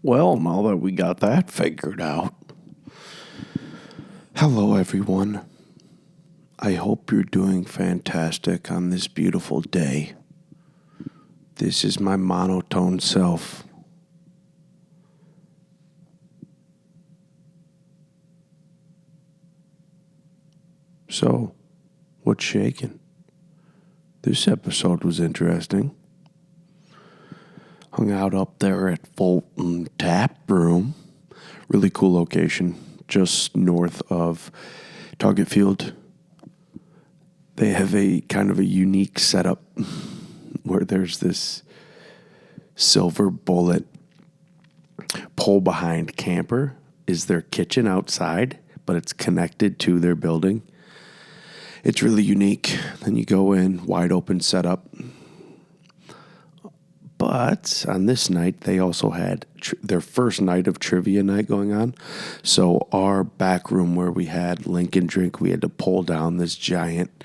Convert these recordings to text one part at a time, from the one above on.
Well, now that we got that figured out. Hello, everyone. I hope you're doing fantastic on this beautiful day. This is my monotone self. So, what's shaking? This episode was interesting. Hung out up there at Fulton Taproom. Really cool location, just north of Target Field. They have a kind of a unique setup where there's this silver bullet pull behind camper is their kitchen outside, but it's connected to their building. It's really unique. Then you go in, wide open setup. But on this night, they also had their first night of trivia night going on. So our back room where we had Lincoln Drink, we had to pull down this giant,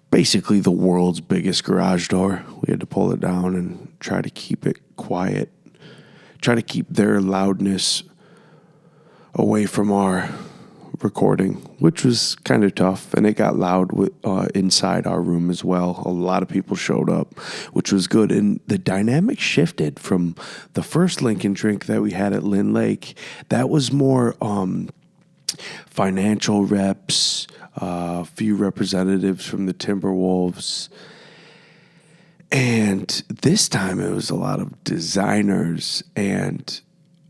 basically the world's biggest garage door. We had to pull it down and try to keep it quiet. Try to keep their loudness away from our recording, which was kind of tough, and it got loud inside our room as well. A lot of people showed up, which was good, and the dynamic shifted from the first Lincoln Drink that we had at Lynn Lake. That was more financial reps, a few representatives from the Timberwolves, and this time it was a lot of designers and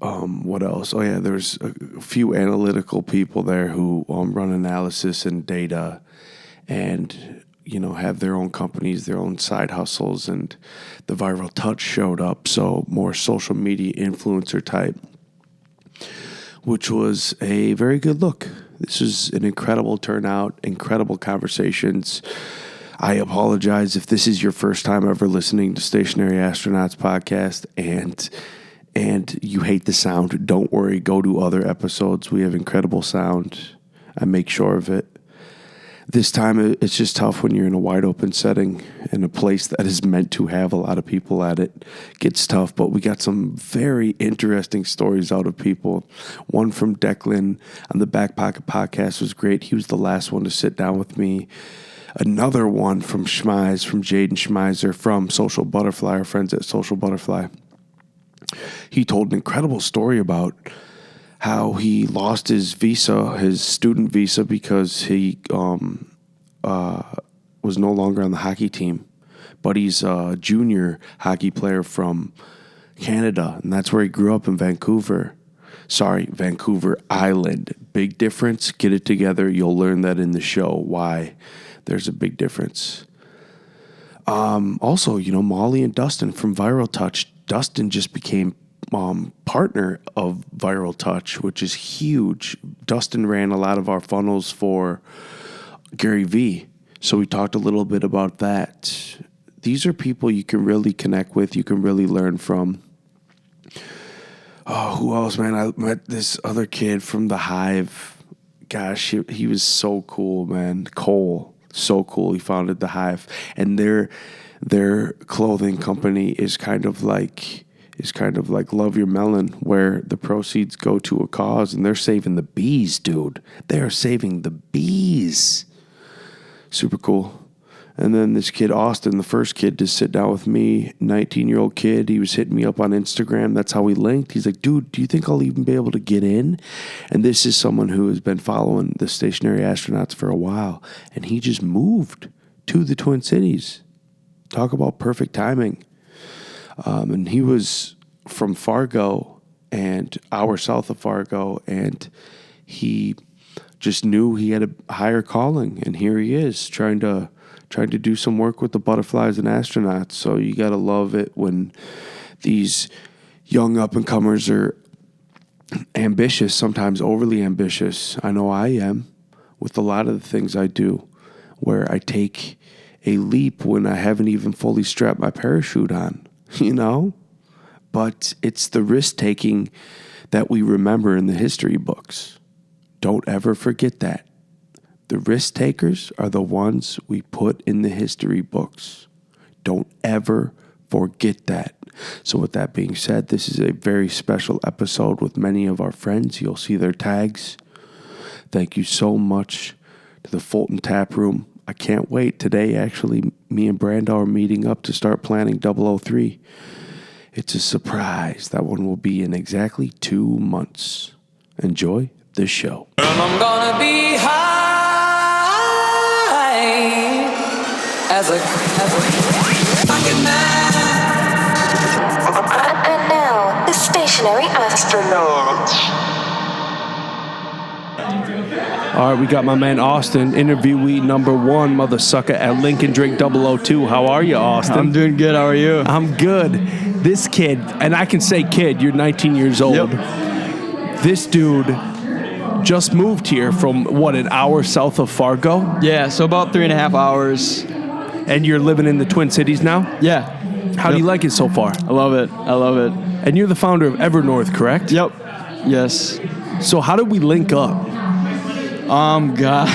what else? Oh, yeah, there's a few analytical people there who run analysis and data and, have their own companies, their own side hustles. And the Viral Touch showed up, so more social media influencer type, which was a very good look. This was an incredible turnout, incredible conversations. I apologize if this is your first time ever listening to Stationary Astronauts podcast and you hate the sound. Don't worry, go to other episodes. We have incredible sound. I make sure of it. This time, it's just tough when you're in a wide open setting in a place that is meant to have a lot of people at it. It gets tough, but we got some very interesting stories out of people. One from Declan on the Back Pocket Podcast was great. He was the last one to sit down with me. Another one from Schmeiz, from Jaden Schmeiser, from Social Butterfly, our friends at Social Butterfly. He told an incredible story about how he lost his visa, his student visa, because he was no longer on the hockey team. But he's a junior hockey player from Canada, and that's where he grew up in Vancouver. Vancouver Island. Big difference. Get it together. You'll learn that in the show, why there's a big difference. Also, Molly and Dustin from Viral Touch. Dustin just became partner of Viral Touch, which is huge. Dustin ran a lot of our funnels for Gary Vee, so we talked a little bit about that. These are people you can really connect with, you can really learn from. Oh, who else, man? I met this other kid from the Hive. Gosh, he was so cool, man. Cole, so cool. He founded the Hive, and their clothing company is kind of like Love Your Melon, where the proceeds go to a cause, and they're saving the bees, dude. They are saving the bees. Super cool. And then this kid, Austin, the first kid to sit down with me, 19-year-old kid, he was hitting me up on Instagram. That's how we linked. He's like, dude, do you think I'll even be able to get in? And this is someone who has been following the Stationary Astronauts for a while, and he just moved to the Twin Cities. Talk about perfect timing. And he was from Fargo, and hour south of Fargo, and he just knew he had a higher calling, and here he is trying to do some work with the butterflies and astronauts. So you got to love it when these young up-and-comers are ambitious, sometimes overly ambitious. I know I am with a lot of the things I do, where I take a leap when I haven't even fully strapped my parachute on, But it's the risk-taking that we remember in the history books. Don't ever forget that. The risk takers are the ones we put in the history books. Don't ever forget that. So with that being said, this is a very special episode with many of our friends. You'll see their tags. Thank you so much to the Fulton Taproom. I can't wait. Today, actually, me and Brando are meeting up to start planning 003. It's a surprise. That one will be in exactly 2 months. Enjoy the show. I'm gonna be high as a fucking man. And now, the stationary astronaut. All right, we got my man Austin, interviewee number 1, mother sucker, at Lincoln Drink 002. How are you, Austin? I'm doing good. How are you? I'm good. This kid, and I can say kid, you're 19 years old. Yep. This dude just moved here from, an hour south of Fargo? Yeah, so about 3.5 hours. And you're living in the Twin Cities now? Yeah. How do you like it so far? I love it. And you're the founder of Evernorth, correct? Yep. Yes. So how did we link up? God.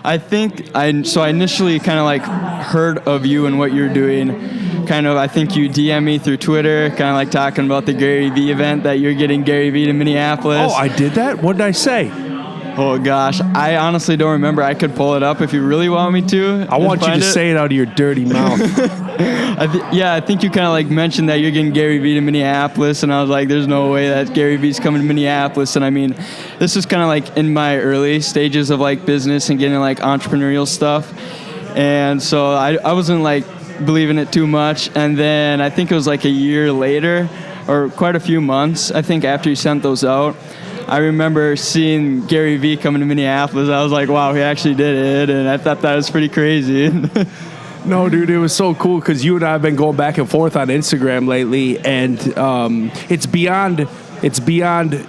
I initially kind of like heard of you and what you're doing. I think you DM me through Twitter, kind of like talking about the Gary Vee event that you're getting Gary Vee to Minneapolis. Oh, I did that? What did I say? Oh, gosh. I honestly don't remember. I could pull it up if you really want me to. I want you to say it out of your dirty mouth. I think you kind of like mentioned that you're getting Gary Vee to Minneapolis, and I was like, there's no way that Gary Vee's coming to Minneapolis. And I mean, this was kind of like in my early stages of like business and getting like entrepreneurial stuff. And so I wasn't like believing it too much. And then I think it was like a year later, or quite a few months, I think, after you sent those out, I remember seeing Gary Vee coming to Minneapolis. I was like, wow, he actually did it. And I thought that was pretty crazy. No, dude, it was so cool because you and I have been going back and forth on Instagram lately, and it's beyond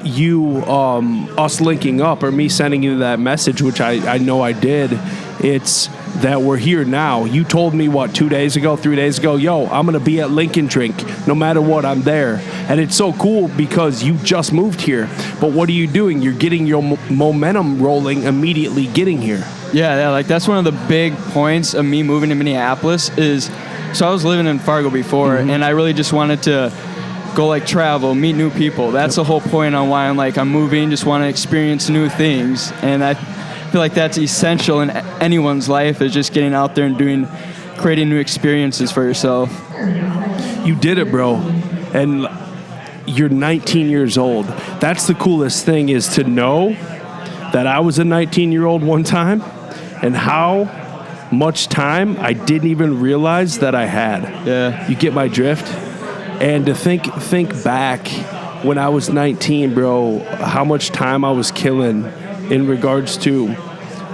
you us linking up or me sending you that message, which I know I did. It's that we're here now. You told me, 3 days ago, yo, I'm going to be at Lincoln Drink. No matter what, I'm there. And it's so cool because you just moved here. But what are you doing? You're getting your momentum rolling immediately getting here. Yeah, like that's one of the big points of me moving to Minneapolis is, so I was living in Fargo before, and I really just wanted to go like travel, meet new people. That's the whole point on why I'm moving, just want to experience new things. And I feel like that's essential in anyone's life, is just getting out there and creating new experiences for yourself. You did it, bro. And you're 19 years old. That's the coolest thing, is to know that I was a 19-year-old one time and how much time I didn't even realize that I had. Yeah. You get my drift? And to think back when I was 19, bro, how much time I was killing in regards to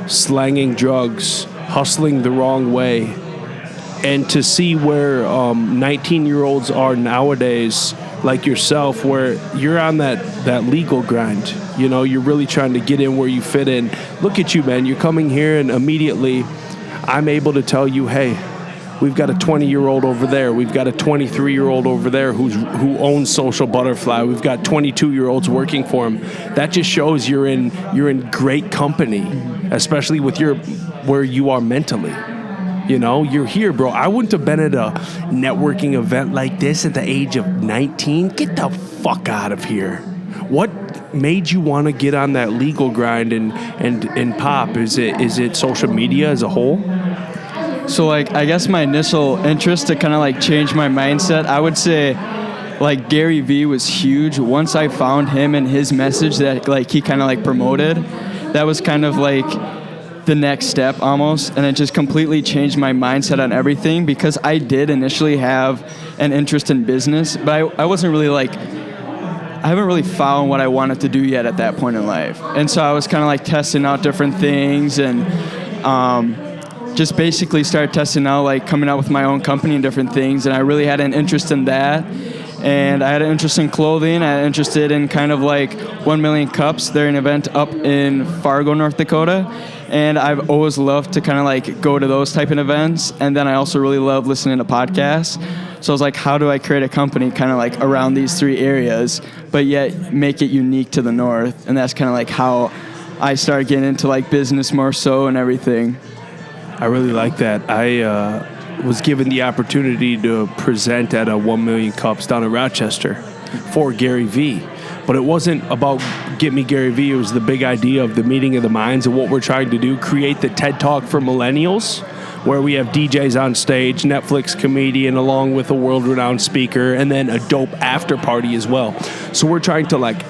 slanging drugs, hustling the wrong way, and to see where 19-year-olds are nowadays, like yourself, where you're on that legal grind. You know, you're really trying to get in where you fit in. Look at you, man. You're coming here, and immediately I'm able to tell you, hey, we've got a 20-year-old over there. We've got a 23-year-old over there who owns Social Butterfly. We've got 22-year-olds working for him. That just shows you're in great company, especially with where you are mentally. You know, you're here, bro. I wouldn't have been at a networking event like this at the age of 19. Get the fuck out of here. What made you want to get on that legal grind and pop? Is it social media as a whole? So like, I guess my initial interest to kind of like change my mindset, I would say like Gary Vee was huge. Once I found him and his message that like he kind of like promoted, that was kind of like the next step almost, and it just completely changed my mindset on everything, because I did initially have an interest in business, but I wasn't really like, I haven't really found what I wanted to do yet at that point in life. And so I was kind of like testing out different things, and just basically started testing out, like coming out with my own company and different things. And I really had an interest in that. And I had an interest in clothing. I had interested in kind of like 1 Million Cups. They're an event up in Fargo, North Dakota. And I've always loved to kind of like go to those type of events. And then I also really love listening to podcasts. So I was like, how do I create a company kind of like around these three areas, but yet make it unique to the North? And that's kind of like how I started getting into like business more so and everything. I really like that. was given the opportunity to present at a 1 Million Cups down in Rochester for Gary Vee. But it wasn't about Get Me Gary Vee. It was the big idea of the meeting of the minds and what we're trying to do, create the TED Talk for millennials, where we have DJs on stage, Netflix comedian, along with a world-renowned speaker, and then a dope after party as well. So we're trying to like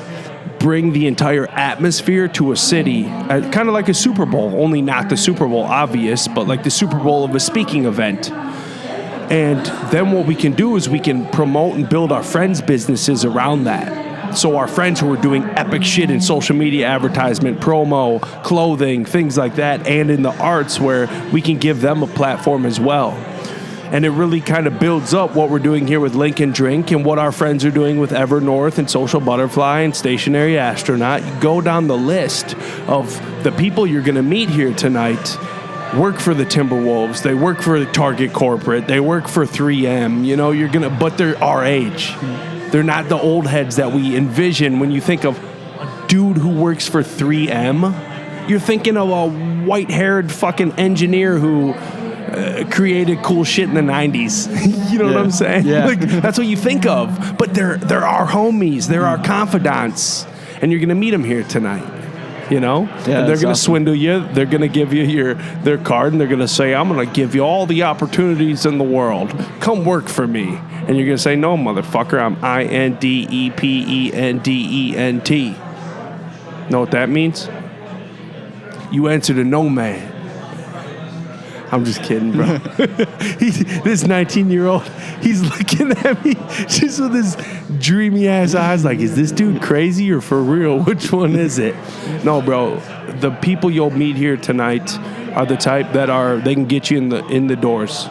bring the entire atmosphere to a city, kind of like a Super Bowl, only not the Super Bowl, obvious, but like the Super Bowl of a speaking event. And then what we can do is we can promote and build our friends' businesses around that. So our friends who are doing epic shit in social media advertisement, promo, clothing, things like that, and in the arts, where we can give them a platform as well. And it really kind of builds up what we're doing here with Lincoln Drink and what our friends are doing with Evernorth and Social Butterfly and Stationary Astronaut. You go down the list of the people you're going to meet here tonight. Work for the Timberwolves. They work for the Target Corporate. They work for 3M. You know, but they're our age. They're not the old heads that we envision when you think of a dude who works for 3M. You're thinking of a white-haired fucking engineer who created cool shit in the 90s. You know what I'm saying? Yeah. Like, that's what you think of. But they're our homies. They're our confidants. And you're going to meet them here tonight. You know? Yeah, and they're going to awesome. swindle you. They're going to give you their card, and they're going to say, I'm going to give you all the opportunities in the world. Come work for me. And you're going to say, no, motherfucker, I'm INDEPENDENT. Know what that means? You answer to no man. I'm just kidding, bro. This 19-year-old, he's looking at me just with his dreamy-ass eyes like, is this dude crazy or for real? Which one is it? No, bro. The people you'll meet here tonight are the type that they can get you in the doors.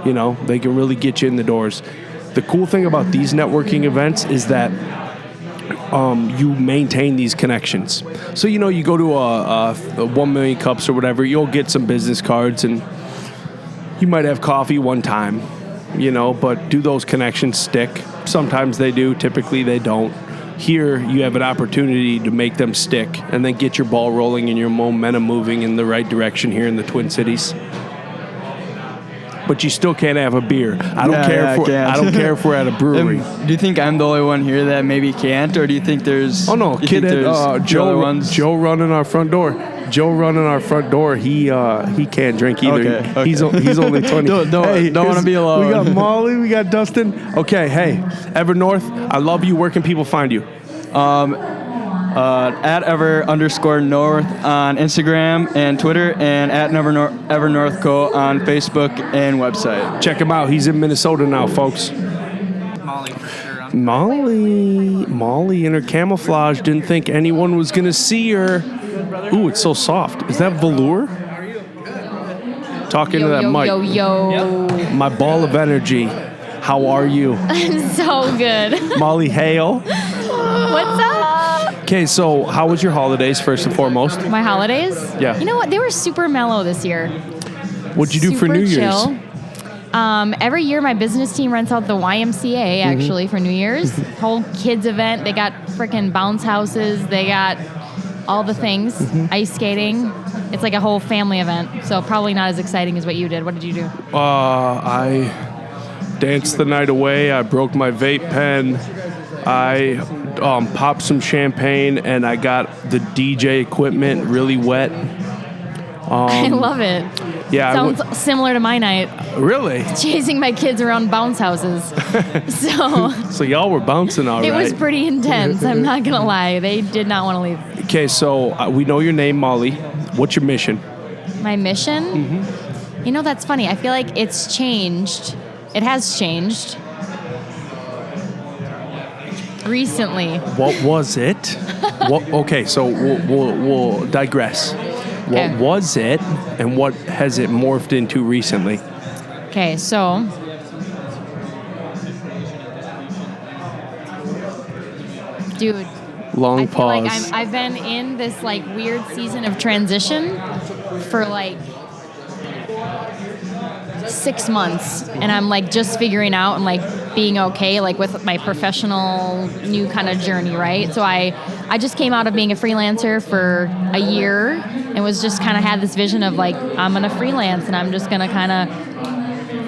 You know, they can really get you in the doors. The cool thing about these networking events is that you maintain these connections. So, you know, you go to a 1 Million Cups or whatever, you'll get some business cards and you might have coffee one time, you know, but do those connections stick? Sometimes they do, typically they don't. Here, you have an opportunity to make them stick and then get your ball rolling and your momentum moving in the right direction here in the Twin Cities. But you still can't have a beer. I don't care if we're at a brewery. Do you think I'm the only one here that maybe can't, or do you think there's? Oh no, kid at Joe running our front door. He can't drink either. Okay. He's only 20. Don't want to be alone. We got Molly, we got Dustin. Okay, hey, Evernorth, I love you. Where can people find you? At @ever_north on Instagram and Twitter, and at Evernorth Co on Facebook and website. Check him out. He's in Minnesota now, folks. Molly for sure. Molly in her camouflage didn't think anyone was going to see her. Ooh, it's so soft. Is that velour? Talking to that mic. Yo. My ball of energy. How are you? I'm so good. Molly Hale. What's up? Okay, so how was your holidays, first and foremost? My holidays? Yeah. You know what? They were super mellow this year. What'd you do for New Year's? Chill. Every year, my business team rents out the YMCA, actually, for New Year's. Whole kids event. They got freaking bounce houses. They got all the things. Ice skating. It's like a whole family event. So probably not as exciting as what you did. What did you do? I danced the night away. I broke my vape pen. I popped some champagne, and I got the DJ equipment really wet. I love it. Yeah. Sounds similar to my night. Really? Chasing my kids around bounce houses. So y'all were bouncing all right. It was pretty intense. I'm not going to lie. They did not want to leave. Okay, so we know your name, Molly. What's your mission? My mission? You know, that's funny. I feel like it's changed. It has changed. Recently. What was it? Okay, so we'll digress. Okay. What was it, and what has it morphed into recently? Okay, so dude, Long I feel like pause. I've been in this like weird season of transition for like 6 months, and I'm like just figuring out and like being okay like with my professional new kind of journey, right? So I just came out of being a freelancer for a year and was just kind of had this vision of like I'm gonna freelance and I'm just gonna kind of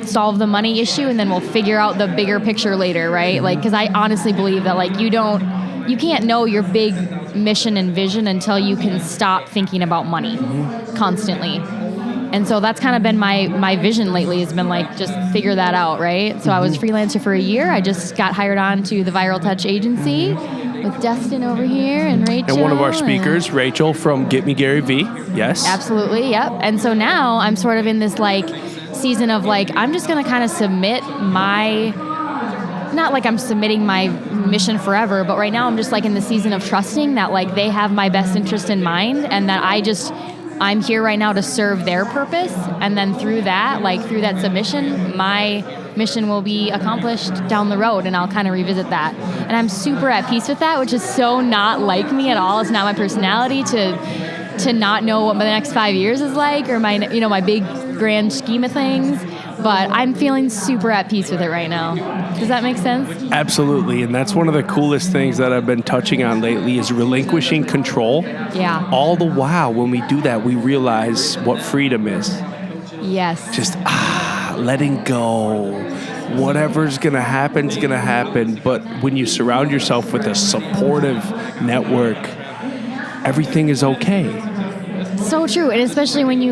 solve the money issue, and then we'll figure out the bigger picture later, right? Like, because I honestly believe that, like, you can't know your big mission and vision until you can stop thinking about money constantly. And so that's kind of been my vision lately, has been like, just figure that out, right? So I was freelancer for a year. I just got hired on to the Viral Touch agency with Dustin over here and Rachel. And one of our speakers, Rachel from Get Me Gary V. Yes. Absolutely, yep. And so now I'm sort of in this like season of like, I'm just going to kind of submit not like I'm submitting my mission forever, but right now I'm just like in the season of trusting that like they have my best interest in mind, and that I'm here right now to serve their purpose. And then through that submission, my mission will be accomplished down the road, and I'll kind of revisit that. And I'm super at peace with that, which is so not like me at all. It's not my personality to not know what the next 5 years is like, or my big grand scheme of things. But I'm feeling super at peace with it right now. Does that make sense? Absolutely. And that's one of the coolest things that I've been touching on lately is relinquishing control. Yeah. All the while, when we do that, we realize what freedom is. Yes. Just letting go. Whatever's going to happen is going to happen. But when you surround yourself with a supportive network, everything is okay. So true. And especially when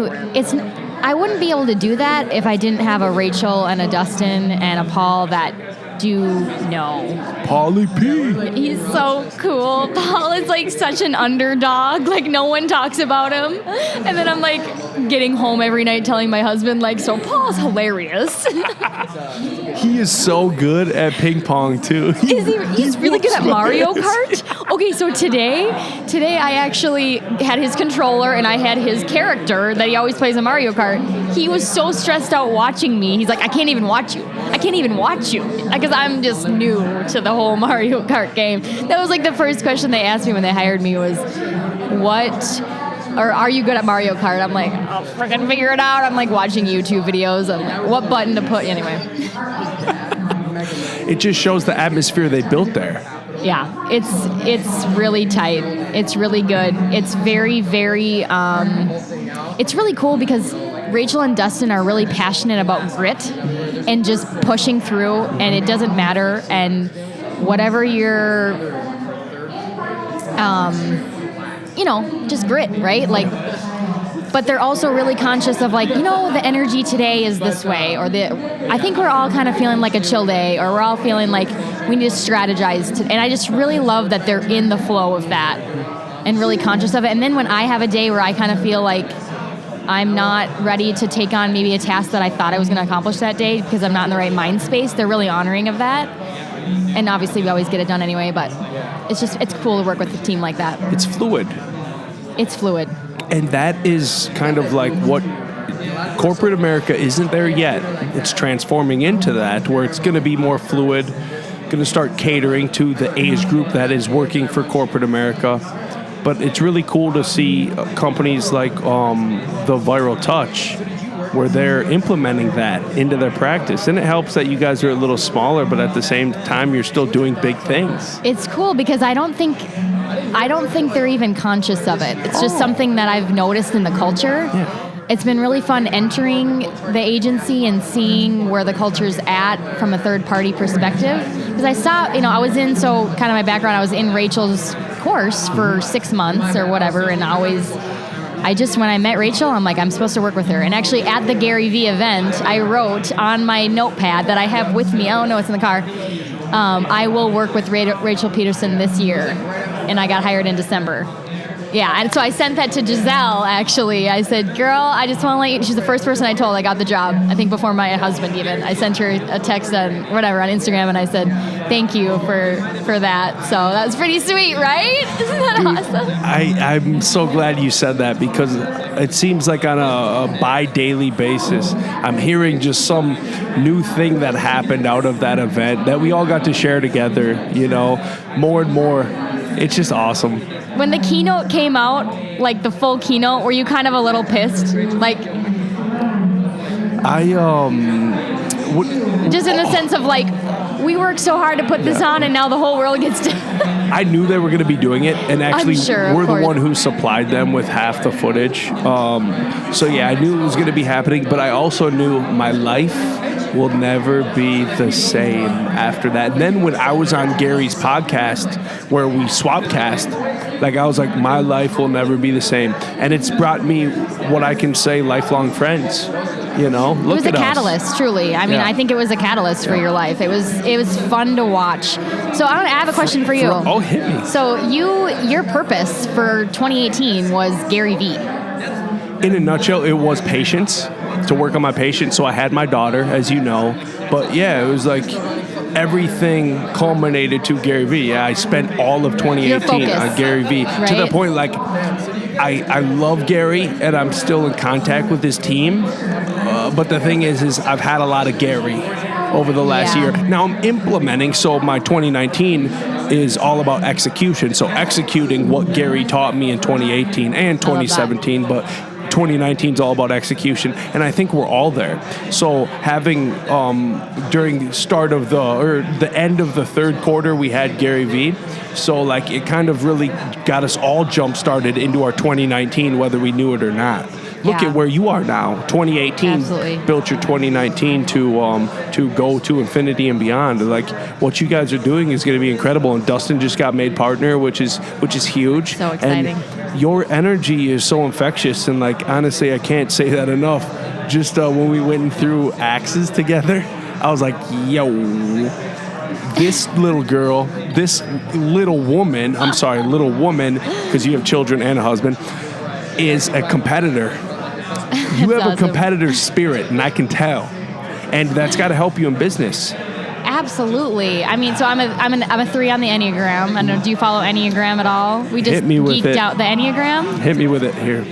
I wouldn't be able to do that if I didn't have a Rachel and a Dustin and a Paul that do know. Paulie P. He's so cool. Paul is like such an underdog. Like, no one talks about him. And then I'm like getting home every night telling my husband, like, so Paul's hilarious. He is so good at ping pong too. He's really good at Mario Kart. Okay, so today I actually had his controller and I had his character that he always plays in Mario Kart. He was so stressed out watching me. He's like, I can't even watch you. Because I'm just new to the whole Mario Kart game. That was like the first question they asked me when they hired me was, are you good at Mario Kart? I'm like, I'll freaking figure it out. I'm like watching YouTube videos of what button to put. Anyway. It just shows the atmosphere they built there. Yeah, it's really tight. It's really good. It's very, very, it's really cool because Rachel and Dustin are really passionate about grit and just pushing through, and it doesn't matter. And whatever your, just grit, right? Like, but they're also really conscious of like, the energy today is this way, or I think we're all kind of feeling like a chill day, or we're all feeling like we need to strategize. And I just really love that they're in the flow of that and really conscious of it. And then when I have a day where I kind of feel like I'm not ready to take on maybe a task that I thought I was going to accomplish that day because I'm not in the right mind space, they're really honoring of that. And obviously we always get it done anyway, but it's cool to work with a team like that. It's fluid. It's fluid. And that is kind of like what corporate America isn't there yet. It's transforming into that, where it's going to be more fluid, going to start catering to the age group that is working for corporate America. But it's really cool to see companies like the Viral Touch, where they're implementing that into their practice. And it helps that you guys are a little smaller, but at the same time, you're still doing big things. It's cool because I don't think they're even conscious of it. It's just something that I've noticed in the culture. Yeah. It's been really fun entering the agency and seeing where the culture's at from a third-party perspective. Because I saw, I was in, so kind of my background, I was in Rachel's course for 6 months or whatever, and when I met Rachel, I'm like, I'm supposed to work with her. And actually at the Gary V event, I wrote on my notepad that I have with me, oh no, it's in the car, I will work with Rachel Peterson this year. And I got hired in December. Yeah, and so I sent that to Giselle, actually. I said, girl, I just want to let you, she's the first person I told I got the job, I think before my husband even. I sent her a text on Instagram, and I said, thank you for that. So that was pretty sweet, right? Isn't that awesome? I'm so glad you said that, because it seems like on a bi-daily basis, I'm hearing just some new thing that happened out of that event that we all got to share together, more and more. It's just awesome. When the keynote came out, like the full keynote, were you kind of a little pissed? Like, just in the sense of like, we worked so hard to put this on, and now the whole world gets to. I knew they were going to be doing it, and actually, we're the one who supplied them with half the footage. So yeah, I knew it was going to be happening, but I also knew my life will never be the same after that. And then when I was on Gary's podcast where we swapcast, like I was like, my life will never be the same. And it's brought me what I can say lifelong friends. You know, look it was a catalyst, truly. I mean, Yeah. I think it was a catalyst for your life. It was fun to watch. So I have a question for you. Oh, hit me. So your purpose for 2018 was Gary Vee. In a nutshell, it was patience, to work on my patience. So I had my daughter, as you know. But yeah, it was like everything culminated to Gary Vee. Yeah, I spent all of 2018 on Gary Vee. Right? To the point, like, I love Gary, and I'm still in contact with his team. But the thing is I've had a lot of Gary over the last year. Now I'm implementing, so my 2019 is all about execution. So executing what Gary taught me in 2018 and 2017, but 2019 is all about execution, and I think we're all there. So having during the start of the end of the third quarter, we had Gary Vee. So like it kind of really got us all jump started into our 2019, whether we knew it or not. Look at where you are now. 2018 Absolutely. built your 2019 to go to infinity and beyond. Like what you guys are doing is going to be incredible. And Dustin just got made partner, which is huge. So exciting. And your energy is so infectious. And like honestly, I can't say that enough. Just when we went through Axes together, I was like, yo. This little girl, this little woman, because you have children and a husband, is a competitor. You have awesome. a competitor spirit, and I can tell. And that's got to help you in business. Absolutely. I mean, so I'm a 3 on the Enneagram. I don't know, do you follow Enneagram at all? We just Hit me with geeked it. out the Enneagram. Hit me with it here.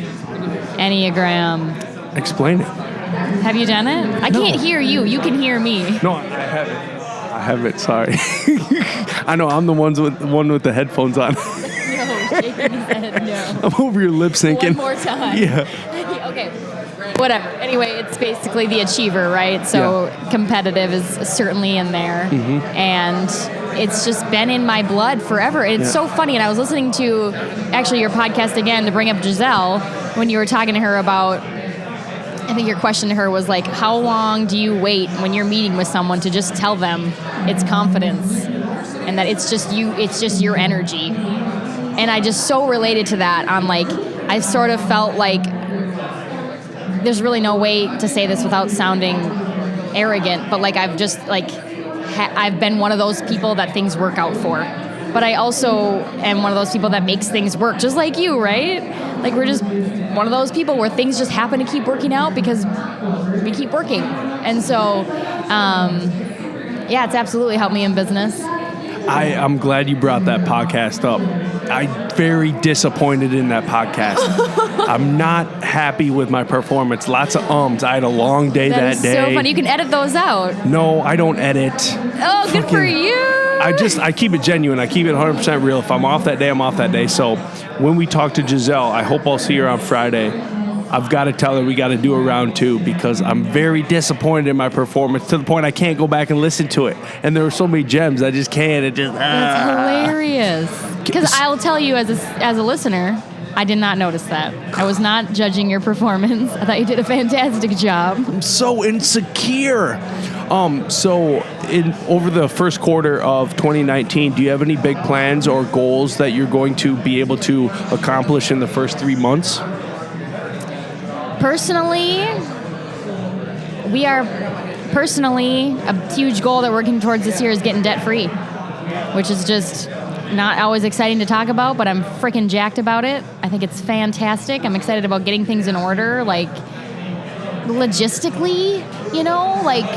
Enneagram. Explain it. Have you done it? I can't hear you. You can hear me. No, I haven't. Sorry. I know I'm the one with the headphones on. No, shaking his head, no. I'm over your lip syncing. One more time. Yeah. Okay. Whatever. Anyway, it's basically the achiever, right? So competitive is certainly in there. Mm-hmm. And it's just been in my blood forever. And it's so funny. And I was listening to actually your podcast again to bring up Giselle when you were talking to her about, I think your question to her was like, how long do you wait when you're meeting with someone to just tell them it's confidence and that it's just your energy? And I just so related to that on like, I sort of felt like there's really no way to say this without sounding arrogant, but like I've just like, I've been one of those people that things work out for. But I also am one of those people that makes things work, just like you, right? Like we're just one of those people where things just happen to keep working out because we keep working. And so, yeah, it's absolutely helped me in business. I'm glad you brought that podcast up. I'm very disappointed in that podcast. I'm not happy with my performance. Lots of ums. I had a long day that day. That's so funny. You can edit those out. No, I don't edit. Oh, good for you. I keep it genuine. I keep it 100% real. If I'm off that day, I'm off that day. So when we talk to Giselle, I hope I'll see her on Friday. I've got to tell her we got to do a round 2 because I'm very disappointed in my performance to the point I can't go back and listen to it. And there were so many gems I just can't. It just That's hilarious. Because I'll tell you as a listener, I did not notice that. I was not judging your performance. I thought you did a fantastic job. I'm so insecure. So over the first quarter of 2019, do you have any big plans or goals that you're going to be able to accomplish in the first 3 months? Personally, a huge goal that we're working towards this year is getting debt-free, which is just not always exciting to talk about, but I'm freaking jacked about it. I think it's fantastic. I'm excited about getting things in order, like logistically, like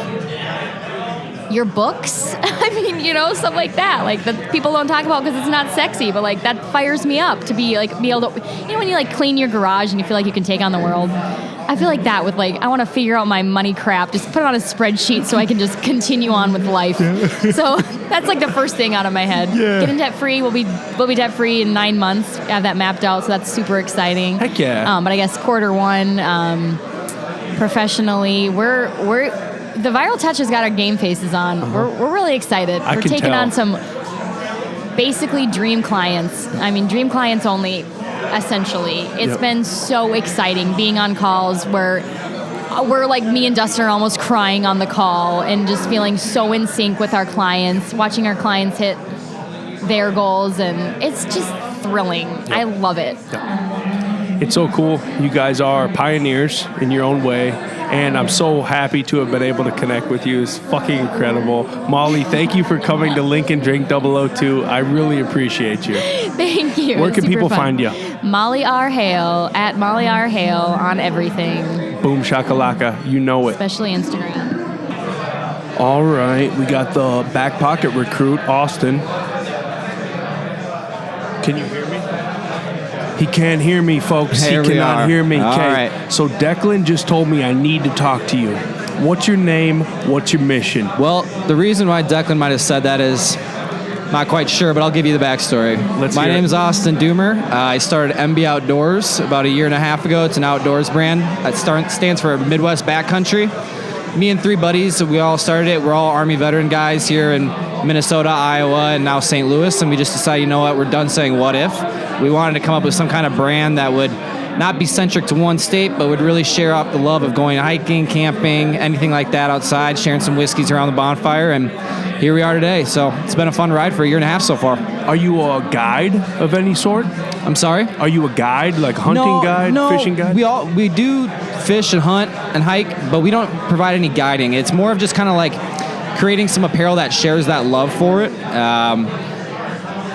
your books. I mean, stuff like that. Like that people don't talk about because it's not sexy, but like that fires me up to be able to, when you like clean your garage and you feel like you can take on the world. I feel like that with like, I want to figure out my money crap, just put it on a spreadsheet so I can just continue on with life. So that's like the first thing out of my head. Yeah. Getting debt free, we'll be debt free in 9 months. I have that mapped out, so that's super exciting. Heck yeah. But I guess quarter 1, professionally, we're the Viral Touch has got our game faces on. We're really excited. We're taking on some basically dream clients. I mean, dream clients only, essentially. It's been so exciting being on calls where we're like, me and Dustin are almost crying on the call and just feeling so in sync with our clients, watching our clients hit their goals, and it's just thrilling. I love it. It's so cool. You guys are pioneers in your own way, and I'm so happy to have been able to connect with you. It's fucking incredible. Molly, thank you for coming to Lincoln Drink 002. I really appreciate you. Thank you. Where It's can super people fun. find you? Molly R. Hale, at Molly R. Hale on everything, Boom shakalaka. You know it. especially Instagram. All right. We got the back pocket recruit, Austin. Can you hear me? He can't hear me, folks. Here He we cannot are. hear me. All 'Kay. right. So Declan just told me I need to talk to you. What's your name? What's your mission? Well, the reason why Declan might have said that is not quite sure, but I'll give you the backstory. My hear name it. is Austin Doomer. I started MB Outdoors about a year and a half ago. It's an outdoors brand. It stands for Midwest Backcountry. Me and 3 buddies, we all started it. We're all Army veteran guys here in Minnesota, Iowa, and now St. Louis, and we just decided, you know what, we're done saying what if. We wanted to come up with some kind of brand that would not be centric to one state, but would really share out the love of going hiking, camping, anything like that outside, sharing some whiskeys around the bonfire, and here we are today. So it's been a fun ride for a year and a half so far. Are you a guide of any sort? I'm sorry? Are you a guide, like hunting guide, fishing guide? We do fish and hunt and hike, but we don't provide any guiding. It's more of just kind of like creating some apparel that shares that love for it.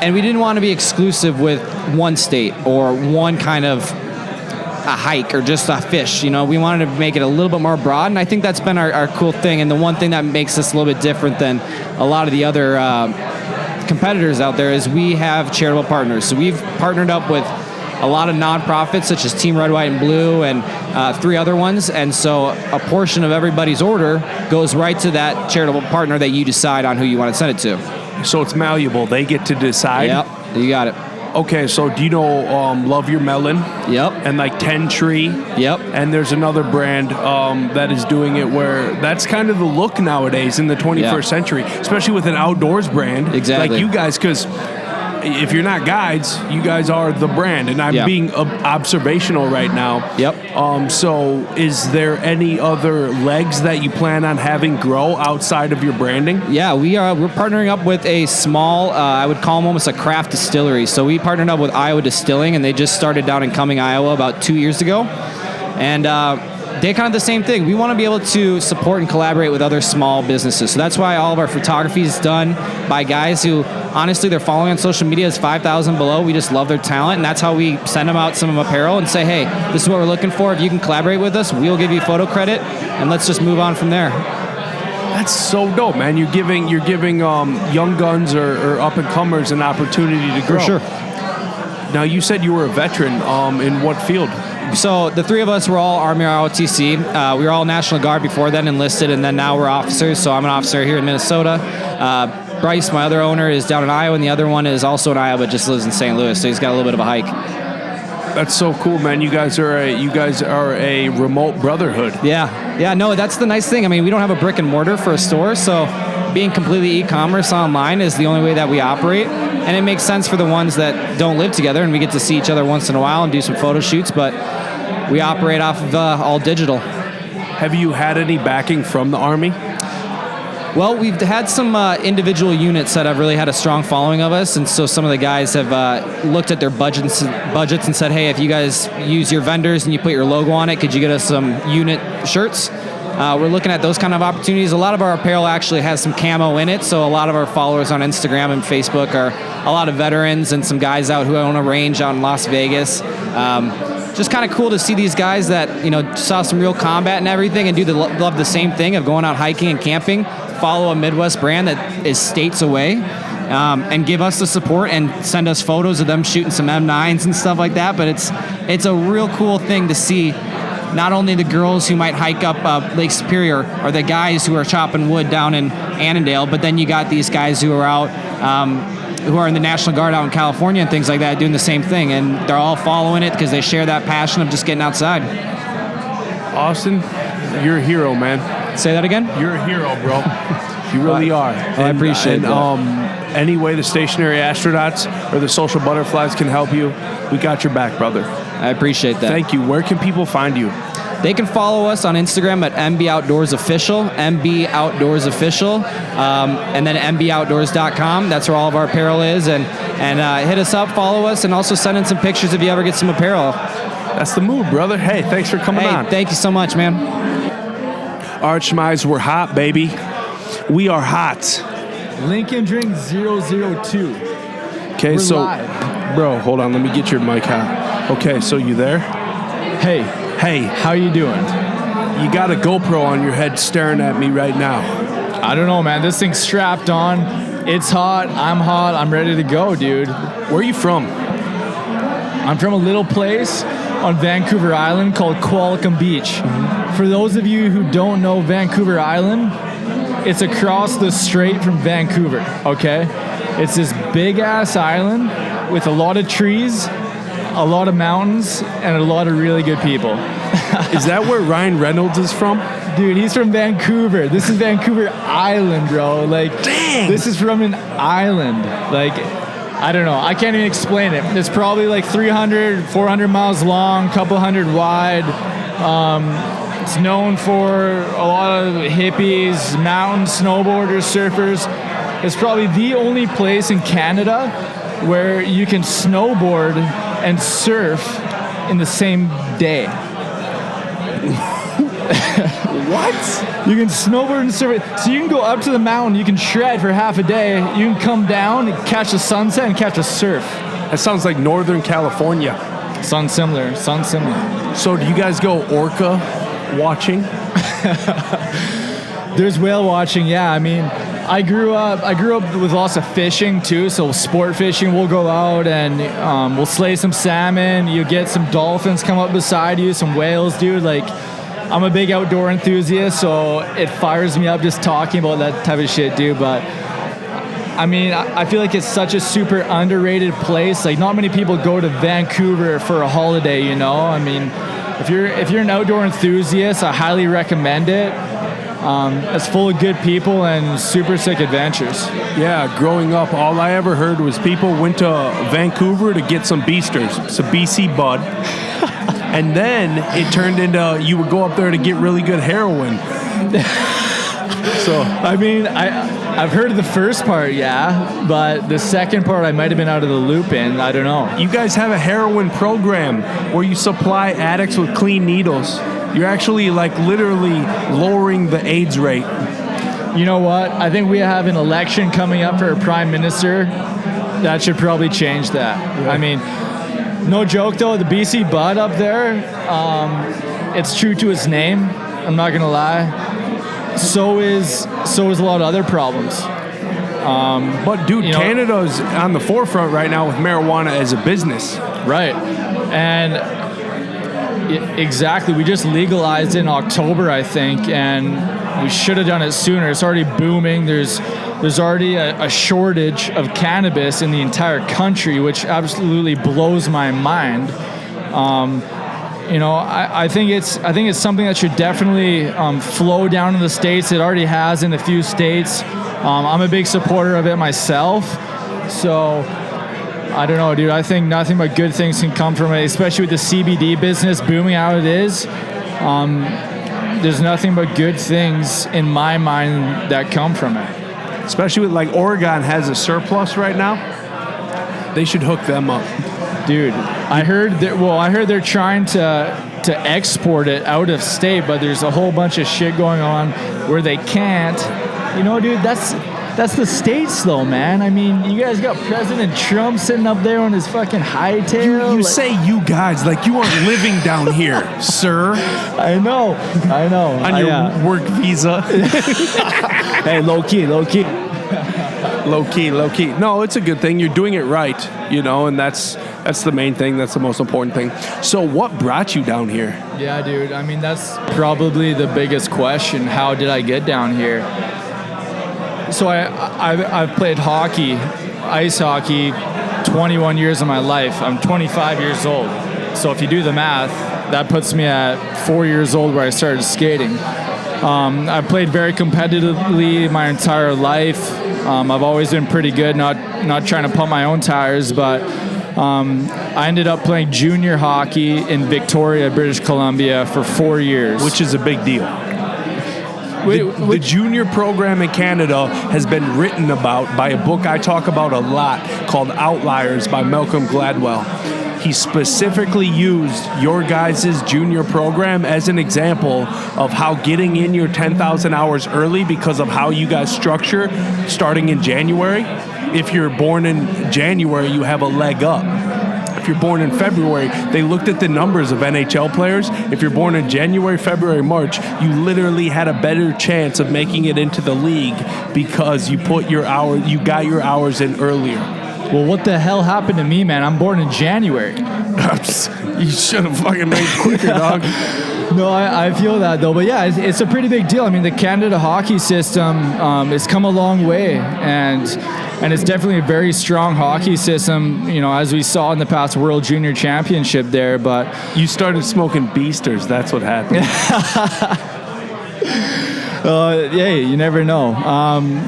And we didn't want to be exclusive with one state or one kind of a hike or just a fish. You know, we wanted to make it a little bit more broad, and I think that's been our cool thing. And the one thing that makes us a little bit different than a lot of the other competitors out there is we have charitable partners. So we've partnered up with a lot of nonprofits such as Team Red, White, and Blue and 3 other ones. And so a portion of everybody's order goes right to that charitable partner that you decide on who you want to send it to. So it's malleable. They get to decide. Yep, you got it. Okay, so do you know Love Your Melon? Yep. And like 10 Tree? Yep. And there's another brand that is doing it where that's kind of the look nowadays in the 21st century, especially with an outdoors brand. Exactly. Like you guys, because if you're not guides, you guys are the brand. And I'm being observational right now. Yep. So is there any other legs that you plan on having grow outside of your branding? Yeah, we're partnering up with a small, I would call them almost a craft distillery. So we partnered up with Iowa Distilling, and they just started down in Cumming, Iowa about 2 years ago. And they kind of the same thing. We want to be able to support and collaborate with other small businesses. So that's why all of our photography is done by guys who, honestly, their following on social media is 5,000 below. We just love their talent, and that's how we send them out some apparel and say, hey, this is what we're looking for. If you can collaborate with us, we'll give you photo credit, and let's just move on from there. That's so dope, man. You're giving young guns or up and comers an opportunity to grow. For sure. Now you said you were a veteran. In what field? So the 3 of us were all Army ROTC. We were all National Guard before then, enlisted, and then now we're officers. So I'm an officer here in Minnesota. Bryce, my other owner, is down in Iowa, and the other one is also in Iowa, but just lives in St. Louis. So he's got a little bit of a hike. That's so cool, man. You guys are a remote brotherhood. Yeah. No, that's the nice thing. I mean, we don't have a brick and mortar for a store, so being completely e-commerce online is the only way that we operate. And it makes sense for the ones that don't live together, and we get to see each other once in a while and do some photo shoots, but we operate off of all digital. Have you had any backing from the Army? Well, we've had some individual units that have really had a strong following of us, and so some of the guys have looked at their budgets and said, hey, if you guys use your vendors and you put your logo on it, could you get us some unit shirts? We're looking at those kind of opportunities. A lot of our apparel actually has some camo in it, so a lot of our followers on Instagram and Facebook are a lot of veterans and some guys out who own a range out in Las Vegas. Just kind of cool to see these guys that, you know, saw some real combat and everything and love the same thing of going out hiking and camping, follow a Midwest brand that is states away, and give us the support and send us photos of them shooting some M9s and stuff like that. But it's a real cool thing to see. Not only the girls who might hike up Lake Superior or the guys who are chopping wood down in Annandale, but then you got these guys who are out, who are in the National Guard out in California and things like that, doing the same thing, and they're all following it because they share that passion of just getting outside. Austin, you're a hero, man. Say that again? You're a hero, bro. You really are. I appreciate that. Any way the stationary astronauts or the social butterflies can help you, we got your back, brother. I appreciate that. Thank you. Where can people find you? they can follow us on Instagram at MB Outdoors Official, MB Outdoors Official, and then MBOutdoors.com. That's where all of our apparel is. And hit us up, follow us, and also send in some pictures if you ever get some apparel. That's the move, brother. Hey, thanks for coming on. Thank you so much, man. All right, Schmize, we're hot, baby. We are hot. Lincoln Drink 002. Okay, We're so, live. bro, hold on. Let me get your mic hot. Okay, so you there? Hey, Hey, how you doing? you got a GoPro on your head staring at me right now. I don't know, man. This thing's strapped on. It's hot. I'm ready to go, dude. Where are you from? I'm from a little place on Vancouver Island called Qualicum Beach. For those of you who don't know Vancouver Island, it's across the strait from Vancouver, okay? It's this big-ass island with a lot of trees, a lot of mountains, and a lot of really good people. Is that where Ryan Reynolds is from? Dude, he's from Vancouver. This is Vancouver Island, bro. Like, Dang! This is from an island. Like, I don't know. I can't even explain it. It's probably like 300, 400 miles long, couple hundred wide. It's known for a lot of hippies, mountain snowboarders, surfers. It's probably the only place in Canada where you can snowboard and surf in the same day. What? You can snowboard and surf it. So you can go up to the mountain, you can shred for half a day, you can come down, catch the sunset, and catch a surf. That sounds like Northern California. Sun similar. So do you guys go orca watching? There's whale watching, yeah. I mean, I grew up with lots of fishing too, so sport fishing. We'll go out and we'll slay some salmon. You get some dolphins come up beside you, some whales, dude. Like, I'm a big outdoor enthusiast, so it fires me up just talking about that type of shit, dude. But I mean, I feel like it's such a super underrated place. Like, not many people go to Vancouver for a holiday, you know? I mean, if you're an outdoor enthusiast, I highly recommend it. It's full of good people and super sick adventures. Yeah, growing up, all I ever heard was people went to Vancouver to get some beasters, some BC Bud. And then it turned into you would go up there to get really good heroin. So, I mean, I've heard of the first part, yeah, but the second part I might have been out of the loop in. I don't know. you guys have a heroin program where you supply addicts with clean needles. You're actually like literally lowering the AIDS rate. You know what? I think we have an election coming up for a prime minister. That should probably change that. Yeah. I mean, no joke though, the BC Bud up there, it's true to its name. I'm not gonna lie. So is a lot of other problems. But dude, you know, Canada's on the forefront right now with marijuana as a business. right? And exactly, we just legalized it in October, I think, and we should have done it sooner. It's already booming. There's already a shortage of cannabis in the entire country, which absolutely blows my mind. You know, I think it's something that should definitely flow down to the states. It already has in a few states. I'm a big supporter of it myself. So I don't know, dude. I think nothing but good things can come from it, especially with the CBD business booming how it is. There's nothing but good things in my mind that come from it. Especially with like Oregon has a surplus right now. They should hook them up. Dude, I heard they're trying to export it out of state, but there's a whole bunch of shit going on where they can't. You know, dude, that's the states though, man. I mean, you guys got President Trump sitting up there on his fucking hightail. You say you guys like you aren't living down here, sir. I know. On your work visa. Hey, low key. Low key. No, it's a good thing. You're doing it right, you know, and that's the main thing. That's the most important thing. So what brought you down here? Yeah, dude. I mean, that's probably the biggest question. How did I get down here? So I've played hockey, ice hockey, 21 years of my life. I'm 25 years old. So if you do the math, that puts me at 4 years old where I started skating. I've played very competitively my entire life. I've always been pretty good, not trying to pump my own tires, but I ended up playing junior hockey in Victoria, British Columbia for 4 years. Which is a big deal. The junior program in Canada has been written about by a book I talk about a lot called Outliers by Malcolm Gladwell. He specifically used your guys' junior program as an example of how getting in your 10,000 hours early because of how you guys structure starting in January. If you're born in January, you have a leg up. If you're born in February, they looked at the numbers of NHL players. If you're born in January, February, March, you literally had a better chance of making it into the league because you got your hours in earlier. Well, what the hell happened to me, man? I'm born in January. You should have fucking made it quicker, dog. No, I feel that though, but yeah, it's a pretty big deal. I mean, the Canada hockey system has come a long way, and it's definitely a very strong hockey system. You know, as we saw in the past World Junior Championship there. But you started smoking Beasters. That's what happened. Yeah, you never know.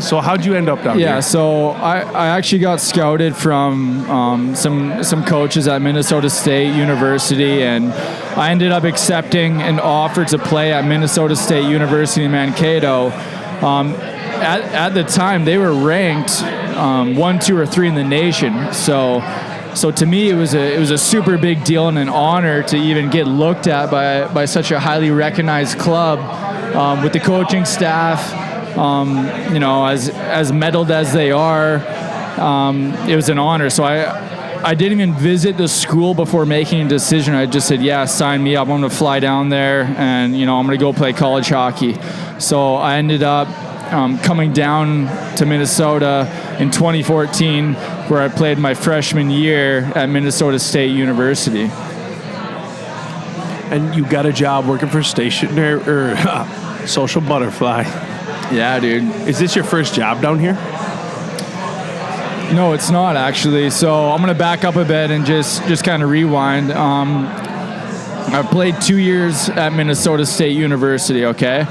So how'd you end up down here? Yeah, so I actually got scouted from some coaches at Minnesota State University, and I ended up accepting an offer to play at Minnesota State University in Mankato. At the time, they were ranked 1, 2, or 3 in the nation. So to me, it was a super big deal and an honor to even get looked at by such a highly recognized club. With the coaching staff, you know, as medaled as they are, it was an honor. So I didn't even visit the school before making a decision. I just said, yeah, sign me up. I'm going to fly down there, and you know, I'm going to go play college hockey. So I ended up coming down to Minnesota in 2014, where I played my freshman year at Minnesota State University. And you got a job working for Stationary or Social Butterfly. Yeah, dude. Is this your first job down here? No, it's not actually. So I'm gonna back up a bit and just kind of rewind. I played 2 years at Minnesota State University. Okay.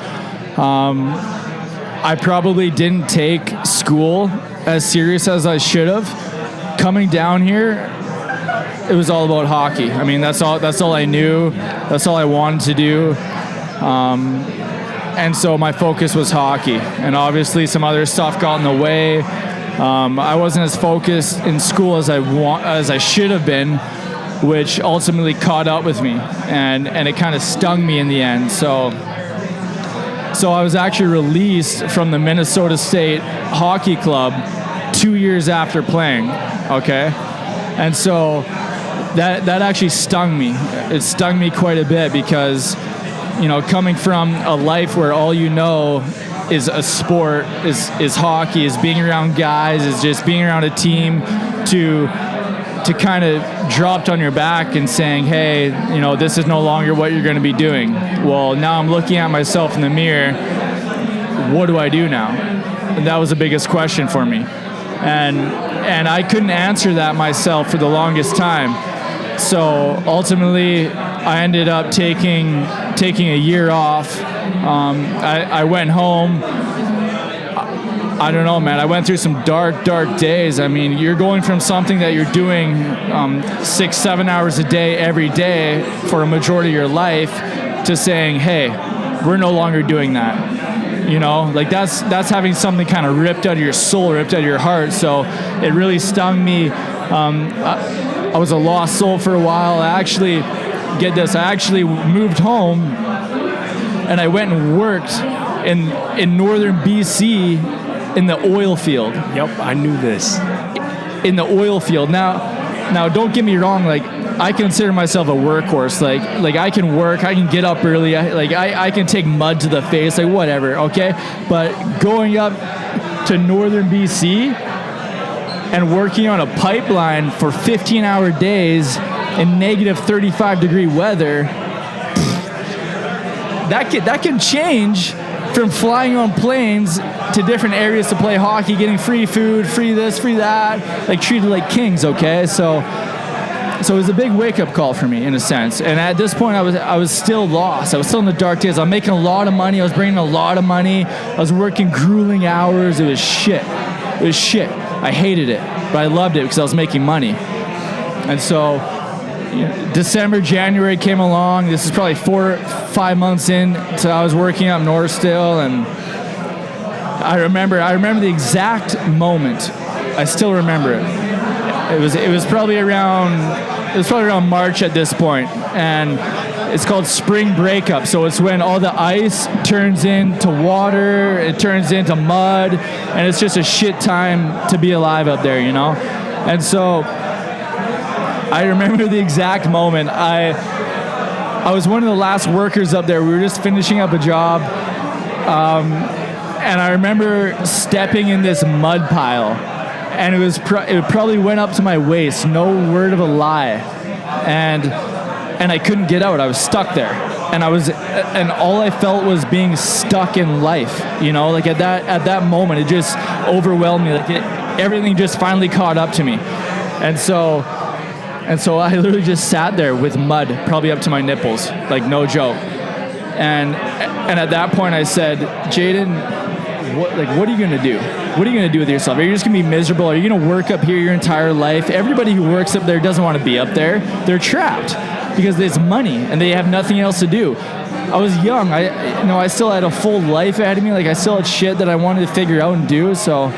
I probably didn't take school as serious as I should have. Coming down here, it was all about hockey. I mean, that's all I knew. That's all I wanted to do. And so my focus was hockey. And obviously some other stuff got in the way. I wasn't as focused in school as I should have been, which ultimately caught up with me. And it kind of stung me in the end. So I was actually released from the Minnesota State Hockey Club 2 years after playing. Okay? And so that actually stung me. It stung me quite a bit because, you know, coming from a life where all you know is a sport, is hockey, is being around guys, is just being around a team, to kind of dropped on your back and saying, hey, you know, this is no longer what you're going to be doing. Well, now I'm looking at myself in the mirror. What do I do now? And that was the biggest question for me. And I couldn't answer that myself for the longest time. So ultimately, I ended up taking a year off. I went home. I don't know, man. I went through some dark days. I mean, you're going from something that you're doing 6-7 hours a day every day for a majority of your life to saying, hey, we're no longer doing that. You know, like that's having something kind of ripped out of your soul, ripped out of your heart. So it really stung me. I was a lost soul for a while. I actually moved home and I went and worked in northern BC in the oil field. Yep, I knew this. In the oil field. Now don't get me wrong, like I consider myself a workhorse. Like I can work, I can get up early, I can take mud to the face, like whatever, okay? But going up to northern BC and working on a pipeline for 15-hour days in negative 35-degree weather, that can change from flying on planes to different areas to play hockey, getting free food, free this, free that, like treated like kings, okay? So it was a big wake-up call for me in a sense. And at this point, I was still lost. I was still in the dark days. I was making a lot of money. I was bringing a lot of money. I was working grueling hours. It was shit. I hated it, but I loved it because I was making money. And so December, January came along. This is probably 4 or 5 months in. So I was working up north still, and I remember the exact moment. I still remember it. It was probably around March at this point, and it's called spring breakup. So it's when all the ice turns into water, it turns into mud, and it's just a shit time to be alive up there, you know? And so I remember the exact moment. I was one of the last workers up there. We were just finishing up a job, and I remember stepping in this mud pile, and it probably went up to my waist, no word of a lie, and I couldn't get out. I was stuck there, and all I felt was being stuck in life. You know, like at that moment, it just overwhelmed me. Like everything just finally caught up to me, and so I literally just sat there with mud, probably up to my nipples, like no joke. And at that point, I said, Jaden, what are you gonna do? What are you gonna do with yourself? Are you just gonna be miserable? Are you gonna work up here your entire life? Everybody who works up there doesn't want to be up there. They're trapped because there's money and they have nothing else to do. I was young. I still had a full life ahead of me. Like I still had shit that I wanted to figure out and do. So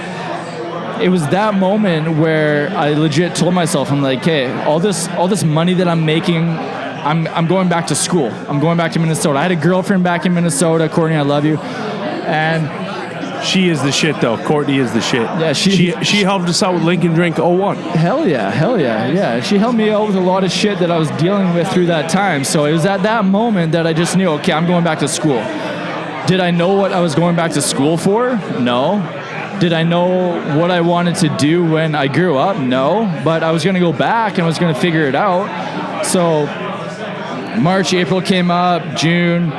it was that moment where I legit told myself, I'm like, hey, all this money that I'm making, I'm going back to school. I'm going back to Minnesota. I had a girlfriend back in Minnesota. Courtney, I love you. And she is the shit, though. Courtney is the shit. Yeah, she helped us out with Lincoln Drink 01. Hell yeah. Yeah, she helped me out with a lot of shit that I was dealing with through that time. So it was at that moment that I just knew, okay, I'm going back to school. Did I know what I was going back to school for? No. Did I know what I wanted to do when I grew up? No. But I was going to go back and I was going to figure it out. So March, April came up, June.